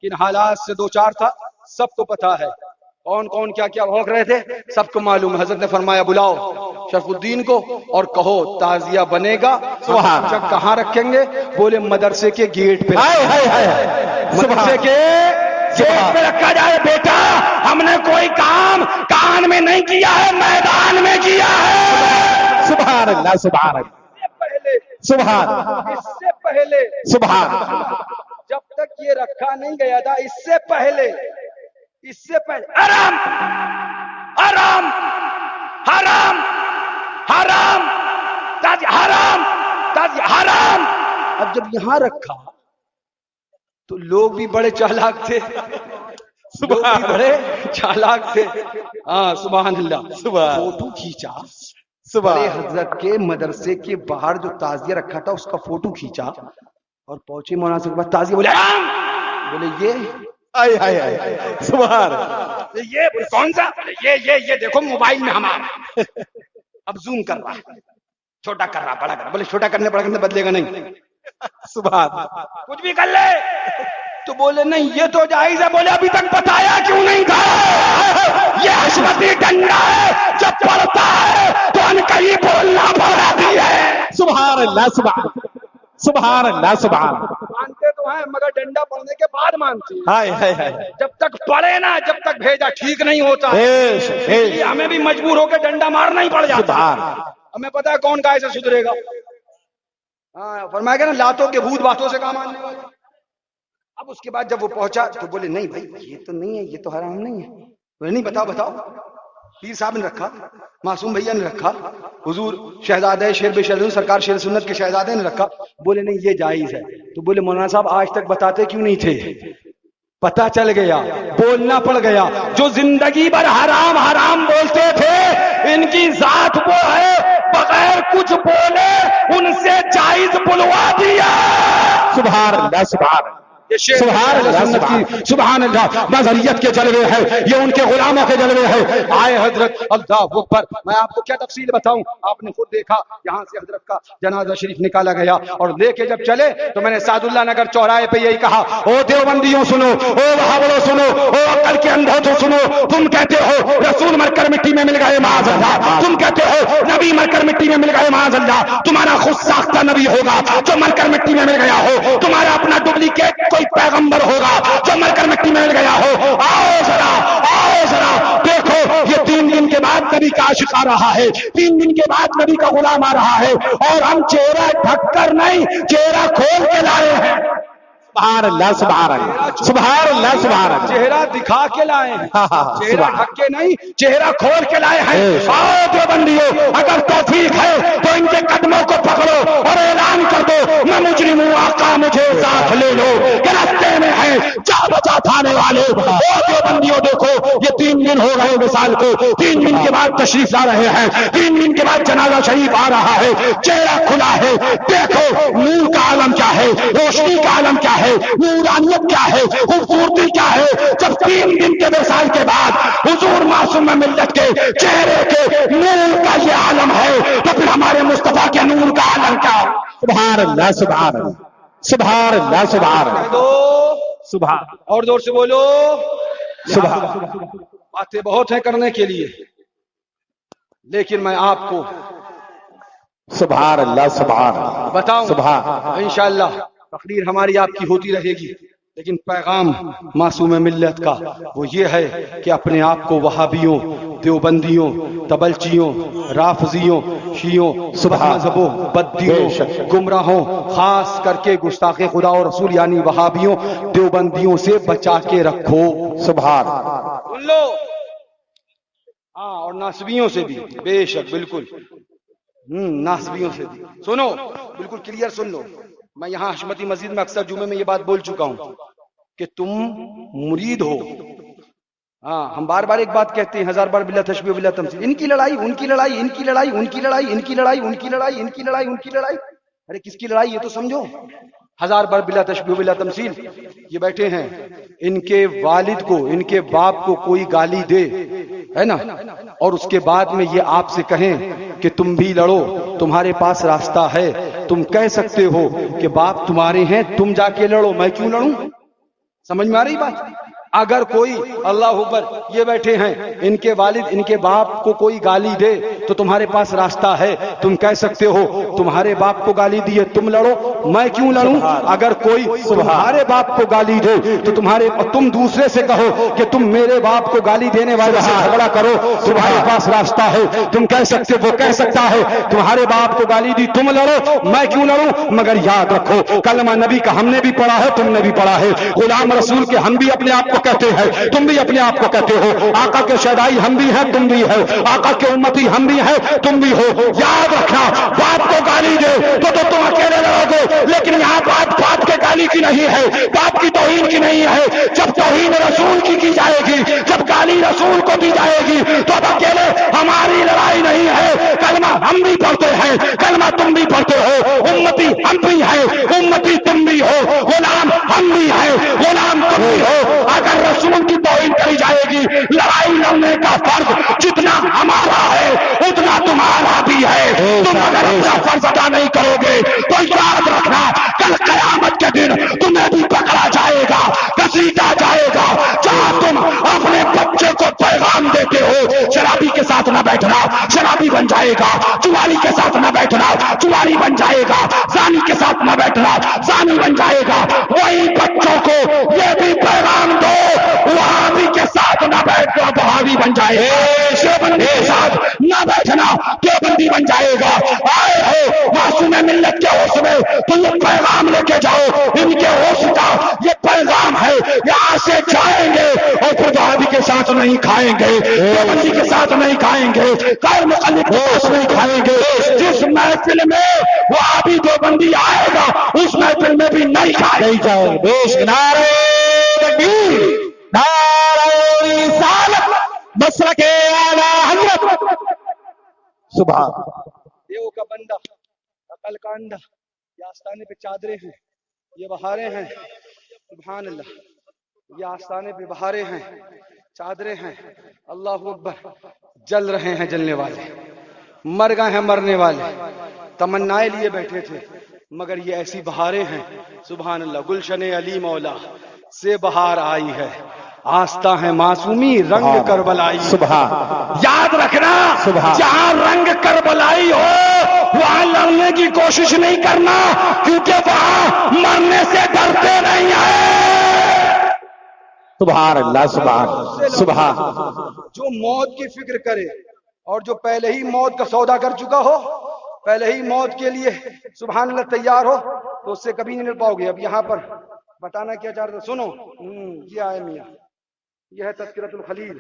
کن حالات سے دو چار تھا، سب کو پتا ہے، کون کون کیا کیا بھونک رہے تھے سب کو معلوم ہے۔ حضرت نے فرمایا بلاؤ شرف الدین کو اور کہو تعزیہ بنے گا۔ جب کہاں رکھیں گے؟ بولے مدرسے کے گیٹ پہ، مدرسے کے گیٹ پہ رکھا جائے۔ بیٹا ہم نے کوئی کام کان میں نہیں کیا ہے، میدان میں کیا ہے۔ سبحان اللہ سبحان اللہ سبحان اس سے پہلے سبحان جب تک یہ رکھا نہیں گیا تھا، اس سے پہلے حرام حرام حرام حرام حرام حرام۔ اب جب یہاں رکھا تو لوگ بھی بڑے چالاک تھے، لوگ بھی بڑے چالاک تھے۔ ہاں سبحان اللہ۔ فوٹو کھینچا، بڑے حضرت کے مدرسے کے باہر جو تعزیہ رکھا تھا اس کا فوٹو کھینچا اور پہنچے مولانا سے بعد تعزیہ، بولے بولے یہ سبحان یہ کون سا؟ یہ دیکھو موبائل میں ہمارا اب زوم کر رہا ہے، چھوٹا کر رہا، بڑا کر رہا۔ بولے چھوٹا کرنے بڑا کرنے بدلے گا نہیں، سبحان کچھ بھی کر لے۔ تو بولے نہیں یہ تو جائز ہے۔ بولے ابھی تک بتایا کیوں نہیں تھا؟ یہ حشمتی ڈنڈا ہے، جب پڑتا ہے تو ان کا ہی بولنا پڑا بھی ہے۔ سبحان اللہ سبحان سبحان اللہ سبحان مانتے تو ہیں مگر ڈنڈا پڑنے کے بعد مانتے ہیں۔ ہائے ہائے ہائے جب تک پڑے نا، جب تک بھیجا ٹھیک نہیں ہوتا، یہ ہمیں بھی مجبور ہو کے ڈنڈا مارنا ہی پڑ جاتا۔ ہمیں پتا ہے کون کائے سے سدھرے گا۔ ہاں فرمایا گیا نا لاتوں کے بھوت باتوں سے کام آنے والے۔ اب اس کے بعد جب وہ پہنچا تو بولے نہیں بھائی یہ تو نہیں ہے، یہ تو حرام نہیں ہے۔ بولے نہیں بتاؤ۔ پیر صاحب نے رکھا، معصوم بھیا نے رکھا، حضور شہزادہ شیر بے شہزاد سرکار شیر سنت کے شہزادے نے رکھا۔ بولے نہیں یہ جائز ہے۔ تو بولے مولانا صاحب آج تک بتاتے کیوں نہیں تھے؟ پتا چل گیا، بولنا پڑ گیا۔ جو زندگی بھر حرام حرام بولتے تھے ان کی ذات وہ ہے بغیر کچھ بولے ان سے جائز بلوا دیا۔ سبحان اللہ سبحان سبحان اللہ سبحان اللہ۔ نظریت کے جلوے ہیں، یہ ان کے غلاموں کے جلوے ہیں۔ آئے حضرت اللہ اکبر۔ میں آپ کو کیا تفصیل بتاؤں، آپ نے خود دیکھا یہاں سے حضرت کا جنازہ شریف نکالا گیا اور لے کے جب چلے تو میں نے سعد اللہ نگر چوراہے پہ یہی کہا، او دیوبندیوں سنو، او بہاولو سنو، او عقل کے اندھو تو سنو۔ تم کہتے ہو رسول مر کر مٹی میں مل گئے معاذ اللہ، تم کہتے ہو نبی مر کر مٹی میں مل گئے معاذ اللہ۔ تمہارا خود ساختہ نبی ہوگا جو مر کر مٹی میں مل گیا ہو، تمہارا اپنا ڈپلیکیٹ کوئی پیغمبر ہوگا جو مر کر مٹی میں مل گیا ہو۔ آؤ ذرا دیکھو، یہ 3 دن کے بعد نبی کا عاشق آ رہا ہے، 3 دن کے بعد نبی کا غلام آ رہا ہے، اور ہم چہرہ ڈھک کر نہیں چہرہ کھول کے لائے ہیں۔ سبحان اللہ سبحان اللہ سبحان اللہ سبحان اللہ۔ چہرہ دکھا کے لائے ہیں، چہرہ ڈھک کے نہیں چہرہ کھول کے لائے ہیں۔ آؤ دیوبندیوں، اگر توفیق ہے تو ان کے قدموں کو پکڑو اور اعلان کر دو میں مجرم ہوں، آقا مجھے ساتھ لے لو، کہ راستے میں ہے جا بچا تھانے والے۔ او دیوبندیوں دیکھو، یہ 3 دن ہو گئے وصال کو، 3 دن کے بعد تشریف لا رہے ہیں، 3 دن کے بعد جنازہ شریف آ رہا ہے، چہرہ کھلا ہے۔ دیکھو نور کا عالم کیا ہے، روشنی کا عالم کیا ہے، نورانیت کیا ہے، خوبصورتی کیا ہے۔ جب 3 دن کے وصال کے بعد حضور معصوم ملت کے چہرے کے نور کا یہ عالم ہے تو پھر ہمارے مصطفیٰ کے نور کا عالم کیا ہے؟ سبحان اللہ سبحان اللہ سبحان اللہ سبحان اللہ سبحان اور زور سے بولو سبحان۔ باتیں بہت ہیں کرنے کے لیے، لیکن میں آپ کو سبحان اللہ سبحان اللہ بتاؤں سبحان۔ انشاءاللہ تقریر ہماری آپ کی ہوتی رہے گی، لیکن پیغام معصوم ملت کا وہ یہ ہے کہ اپنے آپ کو وہابیوں دیوبندیوں، تبلچیوں، رافضیوں، شیعوں، مذہبوں، بددینوں، گمراہوں، خاص کر کے گستاخ خدا اور رسول یعنی وہابیوں، دیوبندیوں سے بچا کے رکھو۔ سبحان سن لو، ہاں، اور ناسبیوں سے بھی، بے شک، بالکل، ناسبیوں سے بھی سنو، بالکل کلیئر سن لو۔ میں یہاں حشمتی مسجد میں اکثر جمعے میں یہ بات بول چکا ہوں کہ تم مرید ہو۔ ہاں، ہم بار بار ایک بات کہتے ہیں، ہزار بار بلا تشبیہ بلا تمثیل، ان کی لڑائی، ان کی لڑائی، ان کی لڑائی، ان کی لڑائی، ان کی لڑائی، ان کی لڑائی، ان کی لڑائی، ان کی لڑائی، ارے کس کی لڑائی یہ تو سمجھو۔ ہزار بار بلا تشبیہ بلا تمثیل، یہ بیٹھے ہیں، ان کے والد کو، ان کے باپ کو کوئی گالی دے، ہے نا، اور اس کے بعد میں یہ آپ سے کہیں کہ تم بھی لڑو، تمہارے پاس راستہ ہے، تم کہہ سکتے ہو کہ باپ تمہارے ہیں، تم جا کے لڑو، میں کیوں لڑوں؟ سمجھ میں آ رہی بات؟ اگر کوئی، اللہ اکبر، یہ بیٹھے ہیں، ان کے والد، ان کے باپ کو کوئی گالی دے تو تمہارے پاس راستہ ہے، تم کہہ سکتے ہو تمہارے باپ کو گالی دی ہے، تم لڑو، میں کیوں لڑوں؟ اگر کوئی تمہارے باپ کو گالی دے تو تم دوسرے سے کہو کہ تم میرے باپ کو گالی دینے والے سے جھگڑا کرو، تمہارے پاس راستہ ہے، تم کہہ سکتے، وہ کہہ سکتا ہے تمہارے باپ کو گالی دی، تم لڑو، میں کیوں لڑوں؟ مگر یاد رکھو، کلمہ نبی کا ہم نے بھی پڑھا ہے، تم نے بھی پڑھا ہے، غلام رسول کے ہم بھی اپنے آپ کو کہتے ہیں، تم بھی اپنے آپ کو کہتے ہو، آقا کے شیدائی ہم بھی ہیں، تم بھی ہے، آقا کے امتی ہم بھی ہیں، تم بھی ہو۔ یاد رکھنا، باپ کو گالی دے تو تم اکیلے لڑو گے، لیکن یہاں بات کے گالی کی نہیں ہے، باپ کی توہین کی نہیں ہے۔ جب توہین رسول کی جائے گی، جب گالی رسول کو دی جائے گی تو اب اکیلے ہماری لڑائی نہیں ہے، کلمہ ہم بھی پڑھتے ہیں، کلمہ تم بھی پڑھتے ہو، امتی ہم بھی ہیں، امتی تم بھی ہو، غلام ہم بھی ہیں، غلام تم بھی ہو۔ اگر رسول کی توہین کری جائے گی، لڑائی لڑنے کا فرض جتنا ہمارا ہے اتنا تمہارا بھی ہے۔ تم اگر اپنا فرض ادا نہیں کرو گے تو یاد رکھنا، کل قیامت کے دن تمہیں بھی پکڑا جائے گا، گھسیٹا جائے گا۔ جہاں تم اپنے بچے کو پیغام دیتے ہو، شرابی کے ساتھ نہ بیٹھنا، شرابی بن جائے گا، چواری کے ساتھ نہ بیٹھنا، چواری بن جائے گا، زانی کے ساتھ نہ بیٹھنا، زانی بن جائے گا، وہی بچوں کو یہ بھی پیغام دو، وہابی کے ساتھ نہ بیٹھنا، وہابی بن جائے گا، دیوبندی کے ساتھ نہ بیٹھنا، دیوبندی بن جائے گا۔ آئے ہو معصوم ملت کے ہوش میں تو یہ پیغام لے کے جاؤ، ان کے ہوش کا یہ پیغام ہے، یہاں سے جائیں گے اور پھر وہابی کے ساتھ نہیں کھائیں گے، دیوبندی کے ساتھ نہیں کھائیں گے، غیر مقلد کے ساتھ نہیں کھائیں گے۔ جس محفل میں وہابی دیوبندی آئے گا اس محفل میں بھی نہیں کھائیں گے۔ بیش نعرہ تکبیر، نعرہ رسالت، مسلک اعلی حضرت، سبحان دیو کا بندہ، عقل کا اندھا، یہ آستانے پہ چادریں ہیں، یہ بہاریں ہیں، سبحان اللہ، یہ آستانے پہ بہاریں ہیں، چادریں ہیں، اللہ اکبر، جل رہے ہیں جلنے والے، مر گئے ہیں مرنے والے، تمنائیں لیے بیٹھے تھے، مگر یہ ایسی بہاریں ہیں، سبحان اللہ، گلشن علی مولا سے بہار آئی ہے، آستہ ہے معصومی رنگ کربلائی۔ سبحان، یاد رکھنا، جہاں رنگ کربلائی ہو وہاں لڑنے کی کوشش نہیں کرنا، کیونکہ وہاں مرنے سے ڈرتے نہیں ہیں۔ سبحان اللہ، سبحان سبحان۔ جو موت کی فکر کرے اور جو پہلے ہی موت کا سودا کر چکا ہو، پہلے ہی موت کے لیے سبحان اللہ تیار ہو، تو اس سے کبھی نہیں مل پاؤ گے۔ اب یہاں پر بتانا کیا چاہ رہا، سنو، یہ آئے میاں، یہ ہے تذکرۃ الخلیل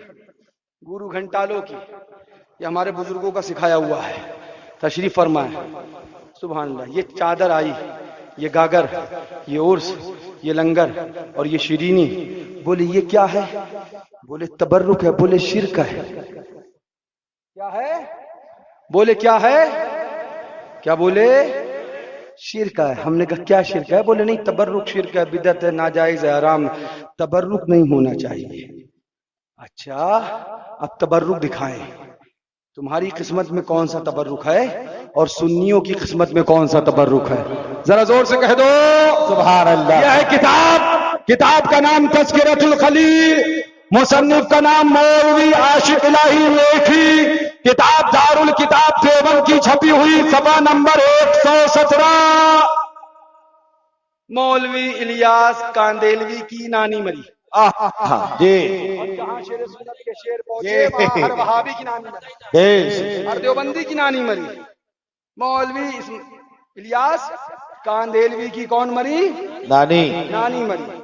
گورو گھنٹالوں کی، یہ ہمارے بزرگوں کا سکھایا ہوا ہے، تشریف فرمائے، سبحان اللہ۔ یہ چادر آئی، یہ گاگر، یہ عرس، یہ لنگر اور یہ شیرینی، بولے یہ کیا ہے؟ بولے تبرک ہے، بولے شرک ہے۔ کیا ہے؟ بولے کیا ہے؟ کیا بولے؟ شرک ہے۔ ہم نے کہا کیا شرک ہے؟ بولے نہیں، تبرک شرک ہے، بدعت ہے، ناجائز ہے، حرام، تبرک نہیں ہونا چاہیے۔ اچھا، اب تبرک دکھائیں، تمہاری قسمت میں کون سا تبرک ہے اور سنیوں کی قسمت میں کون سا تبرک ہے؟ ذرا زور سے کہہ دو سبحان اللہ۔ یہ ہے کتاب کا نام تذکرۃ الخلیل، مصنف کا نام مولوی عاشق الہی لیکھی، کتاب دار الکتاب دیوبند کی چھپی ہوئی، صفحہ نمبر 117۔ مولوی الیاس کاندیلوی کی نانی مری، جی جہاں شیر سنت کے شیر پہنچے وہاں ہر وہابی کی نانی مری، جی ہر دیوبندی کی نانی مری، مولوی الیاس کاندھیلوی کی کون مری؟ نانی نانی مری۔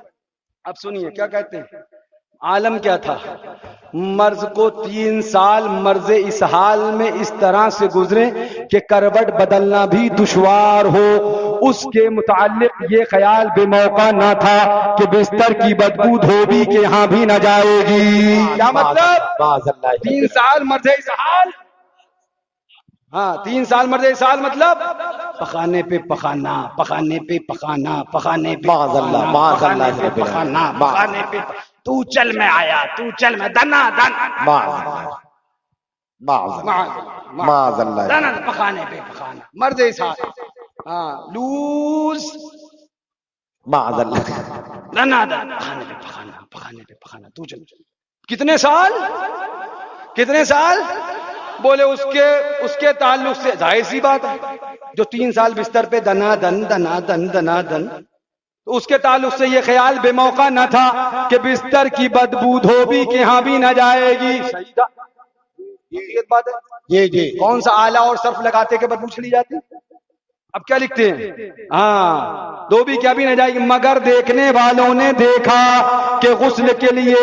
اب سنیے کیا کہتے ہیں، عالم کیا تھا، مرض کو 3 سال مرض اس حال میں اس طرح سے گزرے کہ کروٹ بدلنا بھی دشوار ہو، اس کے متعلق یہ خیال بے موقع نہ تھا کہ بستر کی بدبو دھوبی کے ہاں بھی نہ جائے گی۔ کیا مطلب؟ معاذ اللہ 3 سال مرض اس حال، ہاں 3 سال مرض اس حال مطلب پخانے پہ پخانا، پخانے پہ پخانا، پخانے پہ معاذ اللہ، معاذ اللہ، پخانے پہ پخانا، پخانے پہ تو چل میں آیا، تو چل میں دنا دن، معاذ اللہ، معاذ اللہ، دنا پخانے پہ پخانا، مرض اس حال، ہاں لوز معاذ اللہ، دنا دن، پخانے پہ پخانا، پخانے پہ پخانا، تو چل۔ کتنے سال؟ کتنے سال؟ بولے اس کے تعلق سے ظاہر سی بات ہے، جو 3 سال بستر پہ دنا دن دنا دن دنا دن، تو اس کے تعلق سے یہ خیال بے موقع نہ تھا کہ بستر کی بدبو دھوبی کے ہاں بھی نہ جائے گی۔ یہ بات ہے، جی جی کون سا آلہ اور صرف لگاتے کہ بدبو چلی جاتی؟ اب کیا لکھتے ہیں، ہاں دھوبی کیا بھی نہ جائے گی، مگر دیکھنے والوں نے دیکھا کہ غسل کے لیے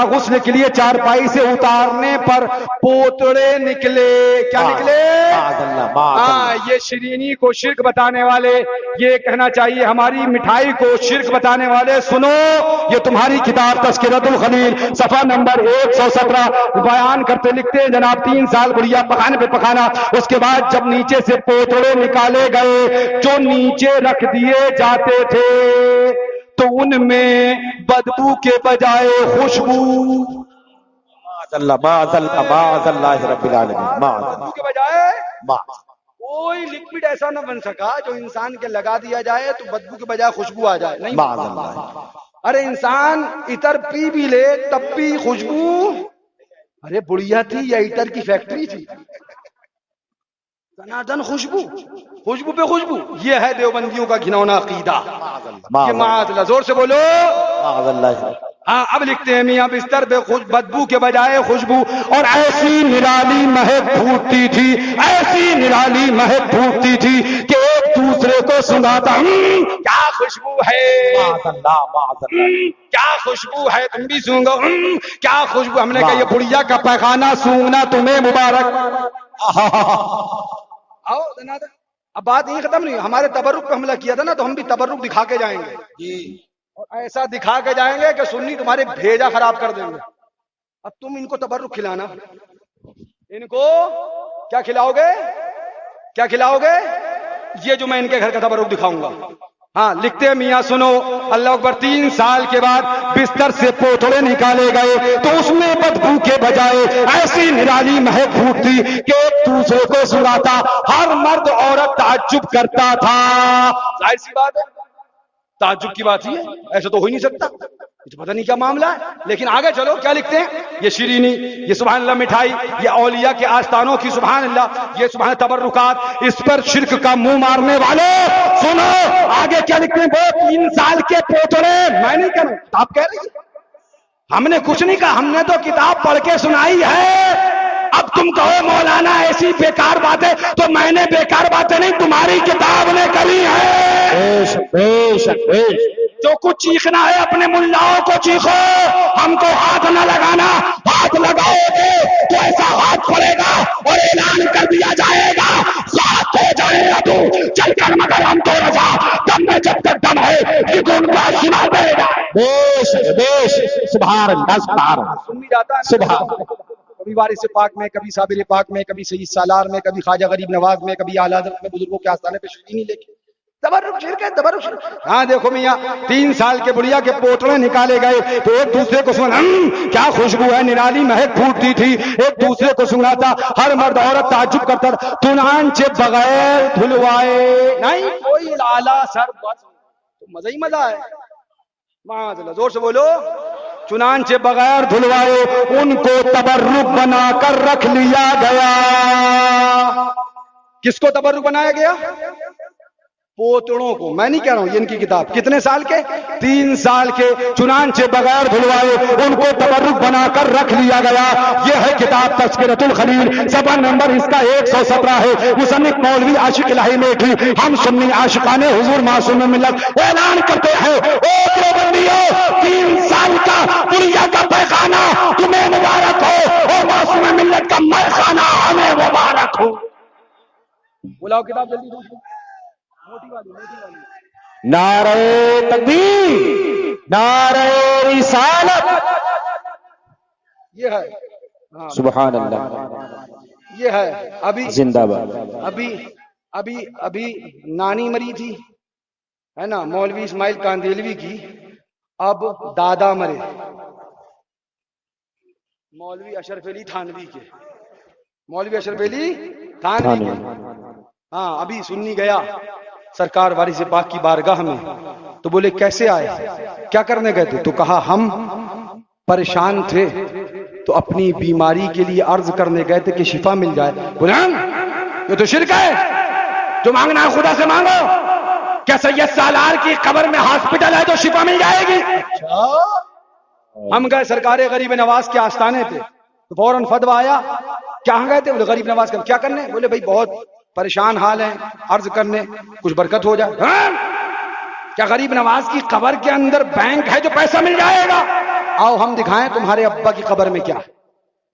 غسل کے لیے چارپائی سے اتارنے پر پوتڑے نکلے۔ کیا نکلے؟ معاذ اللہ، معاذ ہاں اللہ، یہ شرینی کو شرک بتانے والے، یہ کہنا چاہیے ہماری مٹھائی کو شرک بتانے والے، سنو یہ تمہاری کتاب تذکرۃ الخلیل صفحہ نمبر 117 بیان کرتے لکھتے ہیں جناب 3 سال بڑھیا پخانے پہ پخانا، اس کے بعد جب نیچے سے پوتڑے نکالے گئے جو نیچے رکھ دیے جاتے تھے تو ان میں بدبو کے بجائے خوشبو، معاذ اللہ، معاذ اللہ، معاذ اللہ رب العالمین، معاذ بدبو اللہ، کے بجائے معاذ کوئی لکوڈ ایسا نہ بن سکا جو انسان کے لگا دیا جائے تو بدبو کے بجائے خوشبو آ جائے، نہیں۔ معاذ اللہ، ارے انسان عطر پی بھی لے تب بھی خوشبو، ارے بڑھیا تھی یا عطر کی فیکٹری تھی؟ تنادن خوشبو، خوشبو پہ خوشبو، یہ ہے دیوبندیوں کا گھنونا عقیدہ، یہ معاذ اللہ، زور سے بولو۔ معاذ اللہ، ہاں اب لکھتے ہیں میاں بستر پہ بدبو کے بجائے خوشبو، اور ایسی نرالی مہک پھوٹتی تھی، ایسی نرالی مہک پھوٹتی تھی کہ ایک دوسرے کو سناتا، کیا خوشبو ہے، معاذ اللہ، معاذ اللہ، کیا خوشبو ہے، تم بھی سونگو، کیا خوشبو۔ ہم نے کہا یہ بڑھیا کا پیخانہ سونگنا تمہیں مبارک۔ آؤ جناب، اب بات یہ ختم نہیں، ہمارے تبرک پہ حملہ کیا تھا نا، تو ہم بھی تبرک دکھا کے جائیں گے، اور ایسا دکھا کے جائیں گے کہ سنی تمہارے بھیجا خراب کر دیں گے۔ اب تم ان کو تبرک کھلانا، ان کو کیا کھلاؤ گے، کیا کھلاؤ گے؟ یہ جو میں ان کے گھر کا تبرک دکھاؤں گا۔ ہاں لکھتے ہیں میاں سنو، اللہ اکبر، 3 سال کے بعد بستر سے پوتڑے نکالے گئے تو اس میں بدبو کے بجائے ایسی نرالی مہک پھوٹتی کہ ایک دوسرے کو سناتا، ہر مرد عورت تعجب کرتا تھا۔ ظاہر سی بات ہے، تعجب کی بات ہی ہے، ایسا تو ہو ہی نہیں سکتا، پتہ نہیں کیا معاملہ ہے۔ لیکن آگے چلو کیا لکھتے ہیں، یہ شیرینی، یہ سبحان اللہ مٹھائی، یہ اولیاء کے آستانوں کی سبحان اللہ، یہ سبحان تبرکات، اس پر شرک کا منہ مارنے والے سنو آگے کیا لکھتے ہیں، وہ 3 سال کے پوتڑے، میں نہیں کہہ رہا، آپ کہہ رہی ہیں، ہم نے کچھ نہیں کہا، ہم نے تو کتاب پڑھ کے سنائی ہے۔ اب تم کہو مولانا ایسی بیکار باتیں، تو میں نے بیکار باتیں نہیں، تمہاری کتاب نے کہی ہے۔ بے شک، جو کچھ چیخنا ہے اپنے ملاؤں کو چیخو، ہم کو ہاتھ نہ لگانا، ہاتھ لگاؤ گے تو ایسا ہاتھ پڑے گا اور اعلان کر دیا جائے گا، ساتھ ہو جائے گا تو چل کر، مگر ہم تو رضا دم میں جب تک دم ہے یہ گن کا سنا دے گا۔ بے شک، سبحان اللہ، سبحان اللہ، سن بھی جاتا ہے سبحان اللہ، کبھی وارث پاک میں، کبھی صابر پاک میں، کبھی سید سالار میں، کبھی خواجہ غریب نواز میں، کبھی اعلیٰ حضرت میں، بزرگوں کے آستانے پہ شیرینی لے کے تبرک شرک ہے، تبرک شرک۔ ہاں دیکھو میاں 3 سال کے بڑھیا کے پوتڑے نکالے گئے تو ایک دوسرے کو سنا، کیا خوشبو ہے، نرالی مہک پھوٹتی تھی، ایک دوسرے کو سناتا، ہر مرد عورت تعجب کرتا تھا، چنانچہ بغیر دھلوائے، نہیں کوئی لالا سر، بس مزہ ہی مزہ ہے، معاذ اللہ، زور سے بولو، چنانچہ بغیر دھلوائے ان کو تبرک بنا کر رکھ لیا گیا۔ کس کو تبرک بنایا گیا؟ پوتڑوں کو، میں نہیں کہہ رہا ہوں، یہ ان کی کتاب، کتنے سال کے؟ 3 سال کے، چنانچہ بغیر دھلوائے ان کو تبرک بنا کر رکھ لیا گیا۔ یہ ہے کتاب تذکرۃ الخلیل، صفحہ نمبر اس کا 117 ہے۔ مصنف مولوی عاشق الہی میٹھی، ہم سنی عاشقان حضور معصوم ملت اعلان کرتے ہیں، او دیوبندیوں، 3 سال کا دنیا کا پیخانہ تمہیں مبارک ہو، اور معصوم ملت کا مرخانہ ہمیں مبارک ہو۔ بلاؤ کتاب جلدی، موٹی والی۔ نعرہ تکبیر، نعرہ رسالت، یہ ہے، ہاں سبحان اللہ، یہ ہے۔ ابھی زندہ باد۔ ابھی نانی مری تھی، ہے نا، مولوی اسماعیل کاندیلوی کی، اب دادا مرے، مولوی اشرف علی تھانوی کے، مولوی اشرف علی تھانوی کے۔ ہاں ابھی سنی گیا سرکار وارث پاک کی بارگاہ میں، تو بولے کیسے آئے، کیا کرنے گئے تھے؟ تو کہا ہم پریشان تھے تو اپنی بیماری کے لیے عرض کرنے گئے تھے کہ شفا مل جائے۔ بولے یہ تو شرک ہے، جو مانگنا ہے خدا سے مانگو۔ کیا سید سالار کی قبر میں ہاسپٹل ہے تو شفا مل جائے گی؟ ہم گئے سرکار غریب نواز کے آستانے پہ، تو فوراً فتویٰ آیا۔ کہاں گئے تھے؟ بولے غریب نواز کا۔ کیا کرنے؟ بولے بھائی بہت پریشان حال ہیں، عرض کرنے کچھ برکت ہو جائے۔ ہاں؟ کیا غریب نواز کی قبر کے اندر بینک ہے جو پیسہ مل جائے گا؟ آؤ ہم دکھائیں تمہارے ابا کی قبر میں کیا۔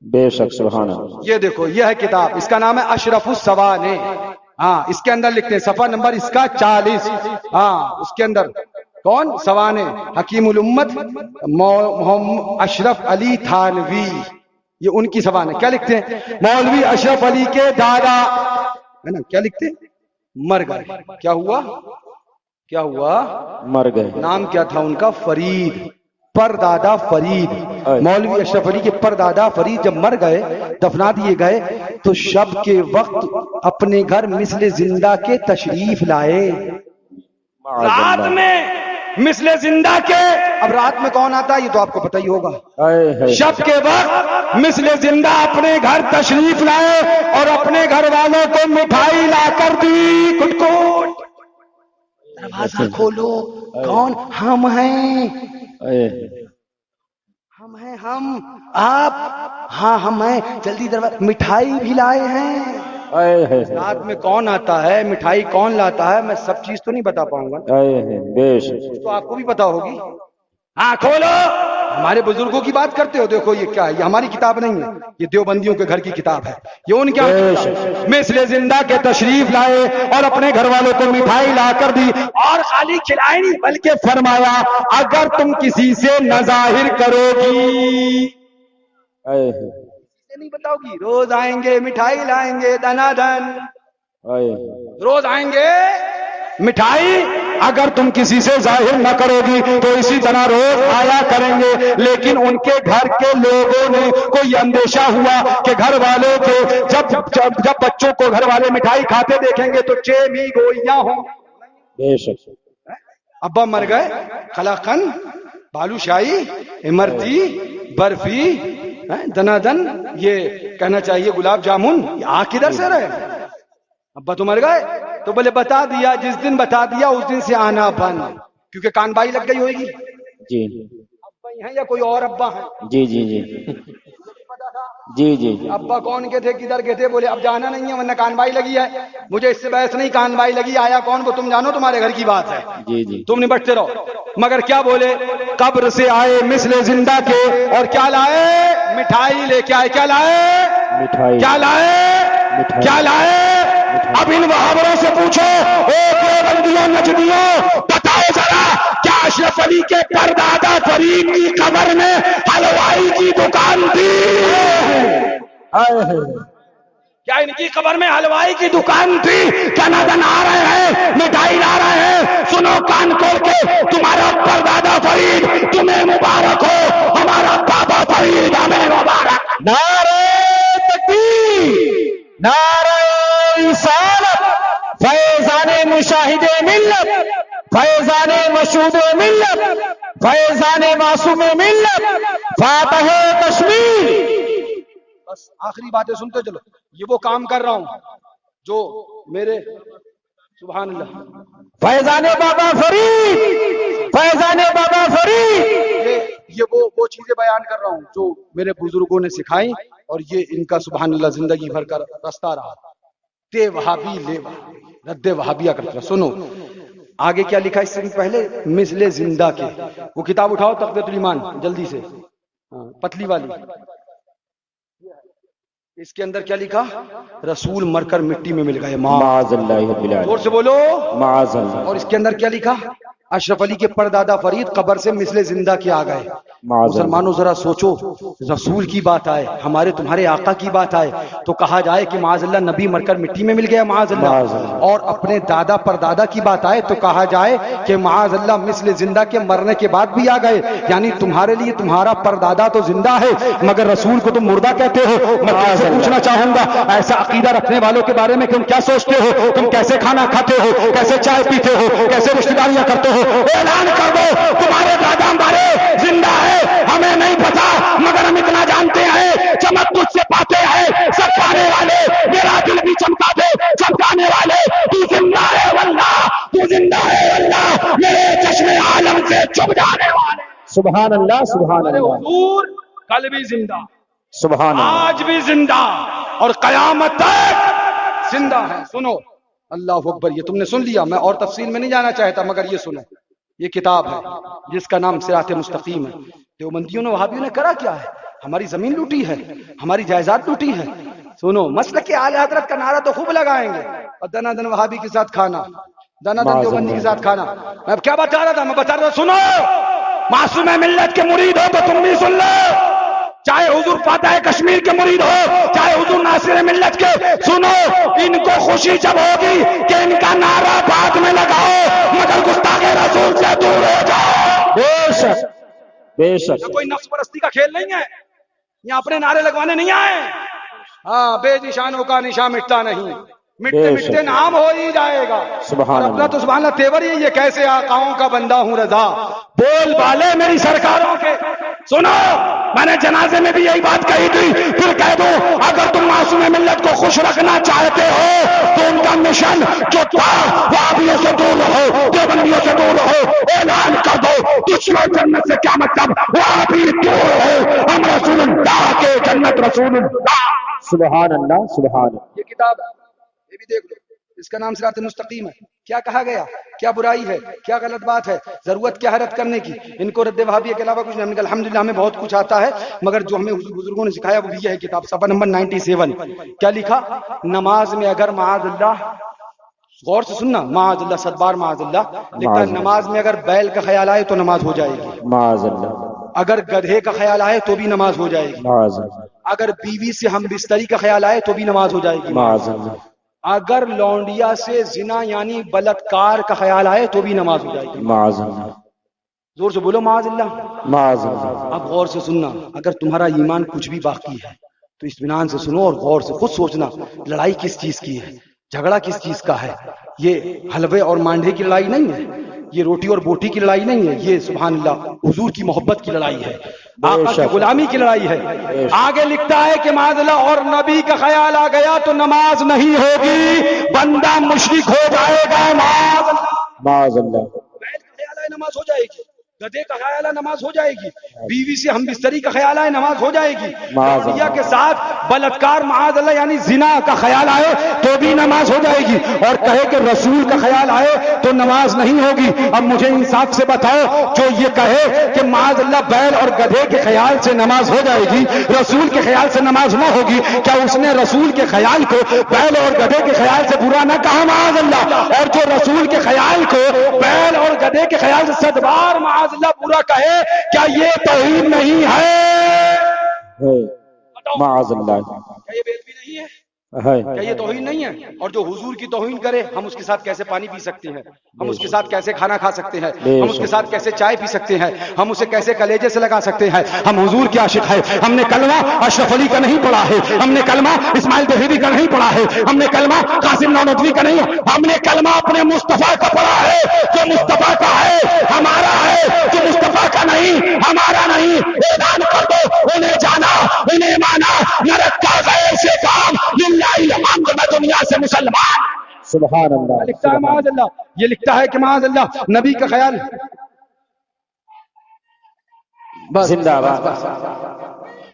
بے شک، سبحان اللہ۔ یہ دیکھو، یہ ہے کتاب، اس کا نام ہے اشرف السوانے۔ ہاں اس کے اندر لکھتے ہیں، صفحہ نمبر اس کا 40۔ ہاں اس کے اندر کون؟ سوانے، حکیم الامت محمد اشرف علی تھانوی، یہ ان کی سوانے۔ کیا لکھتے ہیں؟ مولوی اشرف علی کے دادا، ہے نا، کیا لکھتے ہیں؟ مر گئے۔ کیا ہوا؟ کیا ہوا؟ مر گئے۔ نام کیا تھا ان کا؟ فرید، پردادا فرید۔ مولوی اشرف علی کے پردادا فرید جب مر گئے، دفنا دیے گئے، تو شب کے وقت اپنے گھر مثل زندہ کے تشریف لائے۔ رات میں مثل زندہ کے، اب رات میں کون آتا ہے یہ تو آپ کو پتہ ہی ہوگا۔ شب کے وقت مثل زندہ اپنے گھر تشریف لائے اور اپنے گھر والوں کو مٹھائی لا کر دی۔ کٹ کٹ، دروازہ کھولو، کون؟ ہم ہیں، ہم ہیں، ہم، آپ؟ ہاں ہم ہیں، جلدی دروازہ، مٹھائی بھی لائے ہیں۔ رات میں کون آتا ہے، مٹھائی کون لاتا ہے، میں سب چیز تو نہیں بتا پاؤں گا، بے شک، تو آپ کو بھی پتا ہوگی۔ ہاں کھولو، ہمارے بزرگوں کی بات کرتے ہو، دیکھو یہ کیا ہے، یہ ہماری کتاب نہیں ہے، یہ دیوبندیوں کے گھر کی کتاب ہے، یہ ان کے مثل زندہ کے تشریف لائے اور اپنے گھر والوں کو مٹھائی لا کر دی، اور خالی کھلائی نہیں بلکہ فرمایا اگر تم کسی سے نہ ظاہر کرو گی، نہیں بتاؤ گی، روز آئیں گے مٹھائی لائیں گے، دنا دن روز آئیں گے مٹھائی، اگر تم کسی سے ظاہر نہ کرو گی تو اسی طرح روز آیا کریں گے۔ لیکن ان کے گھر کے لوگوں نے کو یہ اندیشہ ہوا کہ گھر والوں کے جب بچوں کو گھر والے مٹھائی کھاتے دیکھیں گے تو چیمی گوئیاں ہوں۔ بے شک، ابا مر گئے، خلاقن، بالو شاہی، امرتی، برفی، دنا دن، یہ کہنا چاہیے گلاب جامن، آ کدھر سے رہے؟ ابا تو مر گئے، تو بولے بتا دیا، جس دن بتا دیا اس دن سے آنا بند، کیونکہ کان بائی لگ گئی ہوئے گی۔ جی ابا ہی ہیں یا کوئی اور ابا ہیں؟ جی جی جی جی جی جی، ابا کون کے تھے، کدھر کے تھے؟ بولے اب جانا نہیں ہے ورنہ کان بائی لگی ہے۔ مجھے اس سے بحث نہیں، کان بائی لگی آیا کون وہ تم جانو، تمہارے گھر کی بات ہے، جی جی، تم نپٹتے رہو۔ مگر کیا بولے؟ قبر سے آئے مثل زندہ کے، اور کیا لائے؟ مٹھائی لے کے آئے۔ کیا لائے؟ مٹھائی، کیا لائے؟ کیا لائے؟ اب ان وہابروں سے پوچھو، اے دیوبندیوں نجدیوں، بتاؤ ذرا کیا اشرف علی کے پردادا فرید کی قبر میں حلوائی کی دکان تھی؟ کیا ان کی قبر میں حلوائی کی دکان تھی؟ کیا ندن آ رہے ہیں، مٹھائی لا رہے ہیں؟ سنو کان کھول کے، تمہارا پردادا فرید تمہیں مبارک ہو، ہمارا بابا فرید ہمیں مبارک۔ نعرہ تکبیر، نعرہ رسالت، فیضان مشاہد ملت، فیضان مشہود ملت، فیضان معصوم ملت، فاتح کشمیر۔ بس آخری باتیں سنتے چلو، یہ وہ کام کر رہا ہوں جو میرے، سبحان اللہ، فیضان بابا فرید، فیضان بابا فرید. یہ وہ چیزیں بیان کر رہا ہوں جو میرے بزرگوں نے سکھائی، اور یہ ان کا سبحان اللہ زندگی بھر کا راستہ رہا. تے وہابی لے رد وہابیہ کرتا. سنو آگے کیا لکھا اس سے پہلے، مثل زندہ کے. وہ کتاب اٹھاؤ تقویۃ الایمان جلدی سے، پتلی والی. اس کے اندر کیا لکھا؟ رسول مر کر مٹی میں مل گئے. معاذ اللہ رب العالمین. زور سے بولو معاذ اللہ. اور اس کے اندر کیا لکھا؟ اشرف علی کے پردادا فرید قبر سے مثل زندہ کے آ گئے. مسلمانوں ذرا سوچو، رسول کی بات آئے، ہمارے تمہارے آقا کی بات آئے تو کہا جائے کہ معاذ اللہ نبی مر کر مٹی میں مل گیا معاذ اللہ، اور اپنے دادا پردادا کی بات آئے تو کہا جائے کہ معاذ اللہ مثل زندہ کے مرنے کے بعد بھی آ گئے. یعنی تمہارے لیے تمہارا پردادا تو زندہ ہے مگر رسول کو تم مردہ کہتے ہو. میں تم سے پوچھنا چاہوں گا ایسا عقیدہ رکھنے والوں کے بارے میں تم کیا سوچتے ہو؟ تم کیسے کھانا کھاتے ہو، کیسے چائے پیتے ہو، کیسے رشتہ داریاں کرتے ہو؟ اعلان کر دو تمہارے دادا ہمارے زندہ ہے، ہمیں نہیں پتا مگر ہم اتنا جانتے ہیں چمک تجھ سے پاتے ہیں سب پانے والے. میرا دل بھی چمکا دے چمکانے والے. تو زندہ ہے واللہ، تو زندہ ہے واللہ، میرے چشم عالم سے چھپ جانے والے. سبحان اللہ سبحان اللہ. حضور کل بھی زندہ، سبحان اللہ. آج بھی زندہ، اور قیامت تک زندہ ہے. سنو اللہ اکبر. یہ تم نے سن لیا، میں اور تفصیل میں نہیں جانا چاہتا مگر یہ سنو. یہ کتاب ہے جس کا نام صراط مستقیم ہے. دیوبندیوں نے وہابیوں نے کرا کیا ہے؟ ہماری زمین لوٹی ہے، ہماری جائیداد لوٹی ہے. سنو مسلک اعلی حضرت کا نعرہ تو خوب لگائیں گے، اور دنا دن وہابی کے ساتھ کھانا، دنا دن دیوبندی کے ساتھ کھانا. میں اب کیا بتا رہا تھا؟ میں بتا رہا تھا سنو، معصوم ملت کے مرید ہو تو تم بھی سن لو. چاہے حضور فاتح کشمیر کے مرید ہو، چاہے حضور ناصر ملت کے، سنو ان کو خوشی جب ہوگی کہ ان کا نعرہ بعد میں لگاؤ مگر گستاخ رسول سے دور ہو جاؤ. بے شک بے شک. کوئی نفس پرستی کا کھیل نہیں ہے، یہاں اپنے نعرے لگوانے نہیں آئے. ہاں بے نشانوں کا نشان مٹتا نہیں، مٹتے مٹتے نام ہو ہی جائے گا. سبحان اپنا اللہ. تو سبحان اللہ تیور ہی ہے. یہ کیسے آقاؤں کا بندہ ہوں رضا، بول بالے میری سرکاروں کے. سنو میں نے جنازے میں بھی یہی بات کہی تھی، پھر کہہ دوں اگر تم معصوم ملت کو خوش رکھنا چاہتے ہو تو ان کا مشن جو تھا وہابیوں سے دور رہو، دیوبندیوں سے دور رہو. اعلان کر دو دشمن جنت سے کیا مطلب، وہابی دور رہو، ہم رسول اللہ کے جنت رسول اللہ. سبحان اللہ سبحان اللہ. یہ کتاب ہے، یہ بھی دیکھ لو. اس کا نام صراط مستقیم ہے. کیا کہا گیا، کیا برائی ہے، کیا غلط بات ہے، ضرورت کیا ہے رد کرنے کی. ان کو رد وہابی کے علاوہ کچھ نہیں. ہم نے کہا الحمدللہ ہمیں بہت کچھ آتا ہے مگر جو ہمیں بزرگوں نے سکھایا وہ یہ ہے کتاب. صفحہ نمبر 97 کیا لکھا؟ نماز میں اگر معاذ اللہ، غور سے سننا، معاذ اللہ صد بار معاذ اللہ لکھا ہے، نماز میں اگر بیل کا خیال آئے تو نماز ہو جائے گی، معاذ اللہ. اگر گدھے کا خیال آئے تو بھی نماز ہو جائے گی، معاذ اللہ. اگر بیوی سے ہم بستری کا خیال آئے تو بھی نماز ہو جائے گی، معاذ اللہ. اگر لونڈیا سے زنا یعنی بلاತ್ಕಾರ کا خیال آئے تو بھی نماز ہو جائے گی. معاذ اللہ. زور سے بولو معاذ اللہ. معاذ اللہ. اب غور سے سننا، اگر تمہارا ایمان کچھ بھی باقی ہے تو اطمینان سے سنو اور غور سے خود سوچنا لڑائی کس چیز کی ہے، جھگڑا کس چیز کا ہے. یہ حلوے اور مانڈے کی لڑائی نہیں ہے، یہ روٹی اور بوٹی کی لڑائی نہیں ہے، یہ سبحان اللہ حضور کی محبت کی لڑائی ہے، آقا کی غلامی کی لڑائی ہے. آگے لکھتا ہے کہ معاذ اللہ اور نبی کا خیال آ گیا تو نماز نہیں ہوگی، بندہ مشرک ہو جائے گا. معاذ اللہ. معاذ اللہ. بیل کا خیال آئے نماز ہو جائے گی، گدھے کا خیال آئے نماز ہو جائے گی، بیوی سے ہم بستری کا خیال آئے نماز ہو جائے گی، لونڈیا کے ساتھ بلاತ್ಕಾರ معاذ اللہ یعنی زنا کا خیال آئے تو بھی نماز ہو جائے گی، اور کہے کہ رسول کا خیال آئے تو نماز نہیں ہوگی. اب مجھے انصاف سے بتاؤ جو یہ کہے کہ معاذ اللہ بیل اور گدھے کے خیال سے نماز ہو جائے گی، رسول کے خیال سے نماز نہ ہوگی، کیا اس نے رسول کے خیال کو بیل اور گدھے کے خیال سے برا نہ کہا معاذ اللہ؟ اور جو رسول کے خیال کو بیل اور گدھے کے خیال سے صد بار معاذ اللہ برا کہے، کیا یہ توہین نہیں ہے؟ معاذ اللہ. کیا یہ بے ادبی نہیں ہے؟ ہے. کیا یہ توہین نہیں ہے؟ اور جو حضور کی توہین کرے ہم اس کے ساتھ کیسے پانی پی سکتے ہیں، ہم اس کے ساتھ کیسے کھانا کھا سکتے ہیں، ہم اس کے ساتھ کیسے چائے پی سکتے ہیں، ہم اسے کیسے کلیجے سے لگا سکتے ہیں؟ ہم حضور کے عاشق ہیں. ہم نے کلمہ اشرف علی کا نہیں پڑھا ہے، ہم نے کلمہ اسماعیل طہیری کا نہیں پڑھا ہے، ہم نے کلمہ قاسم نانوتوی کا نہیں، ہم نے کلمہ اپنے مصطفیٰ کا پڑھا ہے. جو مصطفیٰ کا ہے ہمارا ہے، جو مصطفیٰ کا نہیں ہمارا نہیں. اعلان کر دو انہیں جانا انہیں مانا، نہ رکھا غیر سے کام، للہ الحمد میں دنیا سے مسلمان. سبحان اللہ لکھتا ہے معاذ اللہ، یہ لکھتا ہے کہ معاذ اللہ نبی کا خیال بس زندہ باد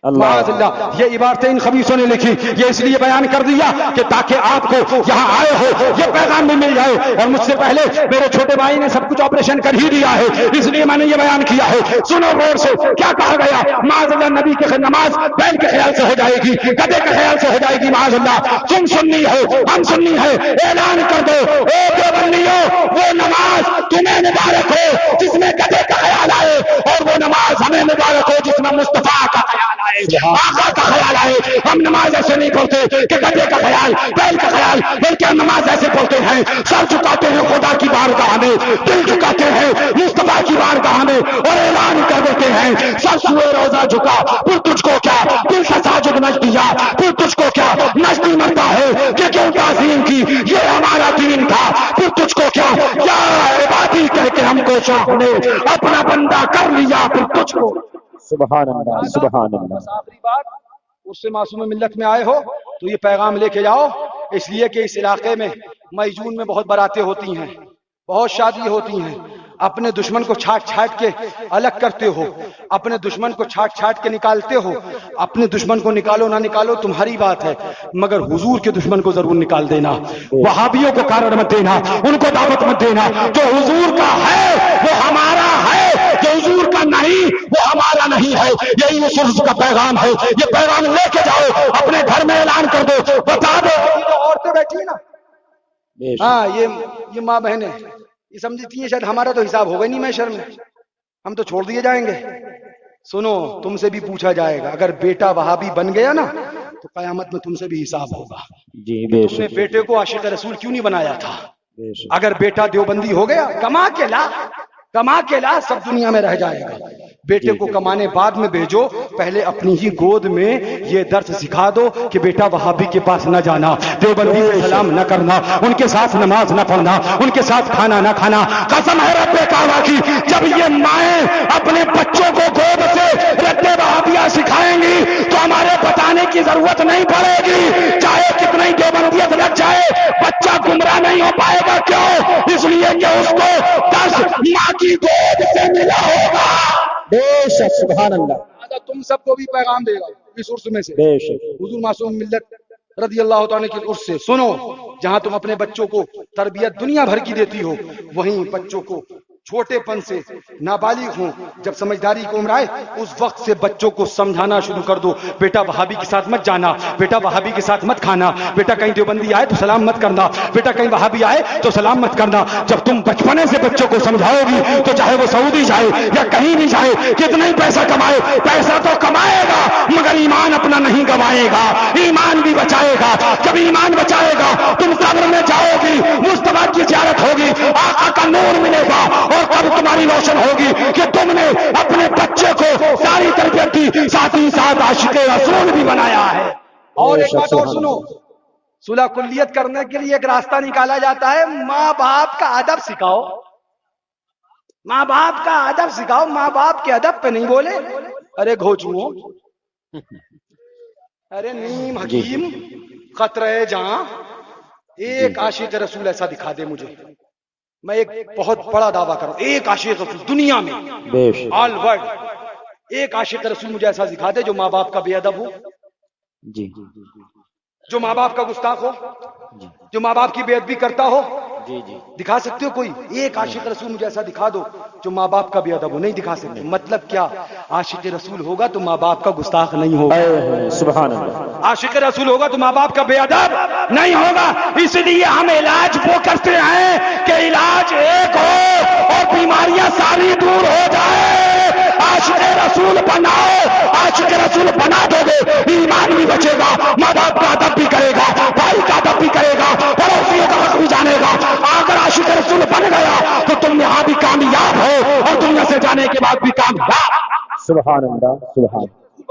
معاذ اللہ یہ عبارتیں ان خبیثوں نے لکھی. یہ اس لیے بیان کر دیا کہ تاکہ آپ کو یہاں آئے ہو یہ پیغام بھی مل جائے. اور مجھ سے پہلے میرے چھوٹے بھائی نے سب کچھ آپریشن کر ہی دیا ہے، اس لیے میں نے یہ بیان کیا ہے. سنو غور سے کیا کہا گیا. معاذ اللہ نبی کی نماز بیل کے خیال سے ہو جائے گی، گدھے کے خیال سے ہو جائے گی. معاذ اللہ تم سنی ہو ہم سنی ہے، اعلان کر دو اے دیوبندیو وہ نماز تمہیں مبارک ہو جس میں گدھے کا خیال آئے، اور وہ نماز ہمیں مبارک ہو جس میں مصطفیٰ کا خیال آئے، آقا کا خیال آئے. ہم نماز ایسے نہیں پڑھتے کہ گدھے کا خیال بیل کا خیال، بلکہ ہم نماز ایسے پڑھتے ہیں سر جھکاتے ہیں خدا کی بارگاہ میں، دل جھکاتے ہیں مصطفیٰ کی بارگاہ میں، اور اعلان کر دیتے ہیں سر سوئے روزہ جھکا پھر تجھ کو کیا، دل سے ساجد نچ دیا پھر تجھ کو کیا، نچتی مرتا ہے کہ کیوں تعظیم کی یہ ہمارا دین تھا پھر تجھ کو کیا، یا عبادی کہہ کے ہم کو شاہ نے اپنا بندہ کر لیا پھر تجھ کو. سبحان اللہ سبحان اللہ. آخری بات اس سے معصوم ملت میں آئے ہو تو یہ پیغام لے کے جاؤ، اس لیے کہ اس علاقے میں مئی جون میں بہت باراتیں ہوتی ہیں، بہت شادی ہوتی ہیں. اپنے دشمن کو چھاٹ چھاٹ کے الگ کرتے ہو، اپنے دشمن کو چھاٹ چھاٹ کے نکالتے ہو. اپنے دشمن کو نکالو نہ نکالو تمہاری بات ہے، مگر حضور کے دشمن کو ضرور نکال دینا. وہابیوں کو کارن مت دینا، ان کو دعوت مت دینا. جو حضور کا ہے وہ ہمارا ہے، جو حضور کا نہیں وہ ہمارا نہیں ہے. یہی اس کا پیغام ہے. یہ پیغام لے کے جاؤ، اپنے گھر میں اعلان کر دو، بتا دو. عورتیں بیٹھی ہیں نا، ہاں یہ ماں بہنیں یہ سمجھتی ہیں شاید ہمارا تو حساب ہوگا نہیں محشر میں، ہم تو چھوڑ دیے جائیں گے. سنو تم سے بھی پوچھا جائے گا، اگر بیٹا وہابی بن گیا نا تو قیامت میں تم سے بھی حساب ہوگا. جی بے تم نے شک بیٹے کو عاشق رسول کیوں نہیں بنایا تھا؟ اگر بیٹا دیوبندی ہو گیا کما کے لا سب دنیا میں رہ جائے گا. بیٹے کو کمانے بعد میں بھیجو، پہلے اپنی ہی گود میں یہ درس سکھا دو کہ بیٹا وہابی کے پاس نہ جانا، دیوبندی سے سلام نہ کرنا، ان کے ساتھ نماز نہ پڑھنا، ان کے ساتھ کھانا نہ کھانا. قسم ہے رب کعبہ کی جب یہ مائیں اپنے بچوں کو گود سے رد وہابیہ سکھائیں گی تو ہمارے بتانے کی ضرورت نہیں پڑے گی. چاہے کتنا ہی دیوبندیت لگ جائے بچہ گمراہ نہیں ہو پائے گا. کیوں؟ اس لیے کہ اس کو درس ماں کی گود سے ملا ہوگا. بے شک سبحان اللہ. تم سب کو بھی پیغام دے گا اس عرص میں سے، بے شک حضور معصوم ملت رضی اللہ تعالیٰ کی عرص سے. سنو جہاں تم اپنے بچوں کو تربیت دنیا بھر کی دیتی ہو، وہیں بچوں کو چھوٹے پن سے نابالغ ہوں جب سمجھداری کی عمر آئے اس وقت سے بچوں کو سمجھانا شروع کر دو. بیٹا وہابی کے ساتھ مت جانا، بیٹا وہابی کے ساتھ مت کھانا، بیٹا کہیں دیوبندی آئے تو سلام مت کرنا، بیٹا کہیں وہابی آئے تو سلام مت کرنا. جب تم بچپنے سے بچوں کو سمجھاؤ گی تو چاہے وہ سعودی جائے یا کہیں بھی جائے، کتنا ہی پیسہ کمائے، پیسہ تو کمائے گا مگر ایمان اپنا نہیں گوائے گا، ایمان بھی بچائے گا. جب ایمان بچائے گا تم قبر میں جاؤ گی، مصطفیٰ کی زیارت ہوگی، آقا کا نور ملے گا، اور تب تمہاری روشن ہوگی کہ تم نے اپنے بچے کو ساری تربیت دی، ساتھ ہی ساتھ عاشق رسول بھی بنایا ہے. اور ایک بات اور سنو، صلح کلیت کرنے کے لیے ایک راستہ نکالا جاتا ہے، ماں باپ کا ادب سکھاؤ. ماں باپ کا ادب سکھاؤ. ماں باپ کے ادب پہ نہیں بولے. ارے گھوچو، ارے نیم حکیم خطرے جہاں، ایک عاشق رسول ایسا دکھا دے مجھے. میں ایک بہت بڑا دعویٰ کروں، ایک عاشق رسول دنیا میں آل ورلڈ، ایک عاشق رسول مجھے ایسا دکھا دے جو ماں باپ کا بے ادب ہو، جی جو ماں باپ کا گستاخ ہو، جو ماں باپ کی بے ادبی کرتا ہو. جی جی دکھا سکتے ہو کوئی؟ ایک عاشق رسول مجھے ایسا دکھا دو جو ماں باپ کا بے ادب ہو. نہیں دکھا سکتے. مطلب کیا؟ عاشق رسول ہوگا تو ماں باپ کا گستاخ نہیں ہوگا. سبحان اللہ. عاشق رسول ہوگا تو ماں باپ کا بے ادب نہیں ہوگا. اس لیے ہم علاج وہ کرتے ہیں کہ علاج ایک ہو اور بیماریاں ساری دور ہو جائے. عاشق رسول بناؤ، عاشق رسول بنا دو گے ایمان بھی بچے گا، ماں باپ کا ادب بھی کرے گا، بھائی کا ادب بھی کرے گا، پڑوسیوں کا حق بھی جانے گا. اگر عاشق رسول بن گیا تو تم یہاں بھی کامیاب ہو اور دنیا سے جانے کے بعد بھی کامیاب. سبحان اللہ. سبحان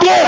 2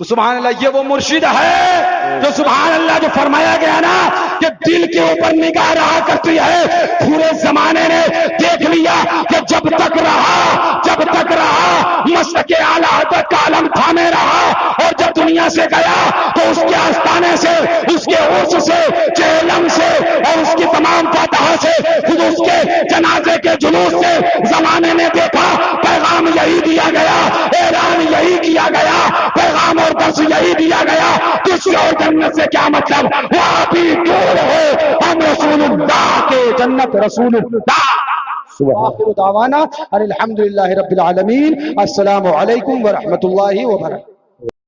تو سبحان اللہ، یہ وہ مرشد ہے جو سبحان اللہ جو فرمایا گیا نا کہ دل کے اوپر نگاہ رہا کرتی ہے. پورے زمانے نے دیکھ لیا کہ جب تک رہا مسلک اعلی حضرت کا علم تھامے رہا، اور جب دنیا سے گیا تو اس کے آستانے سے، اس کے عرش سے، چہلم سے اور اس کی تمام فاتحہ سے، خود اس کے جنازے کے جلوس سے زمانے نے دیکھا. پیغام یہی دیا گیا، اعلان یہی کیا گیا، پیغام اور درس یہی دیا گیا. کسی اور جنت سے کیا مطلب؟ وہاں بھی دور ہو، ہم رسول اللہ کے جنت رسول اللہ. آخر دعوانا الحمدللہ رب العالمین. السلام علیکم ورحمۃ اللہ وبرکاتہ.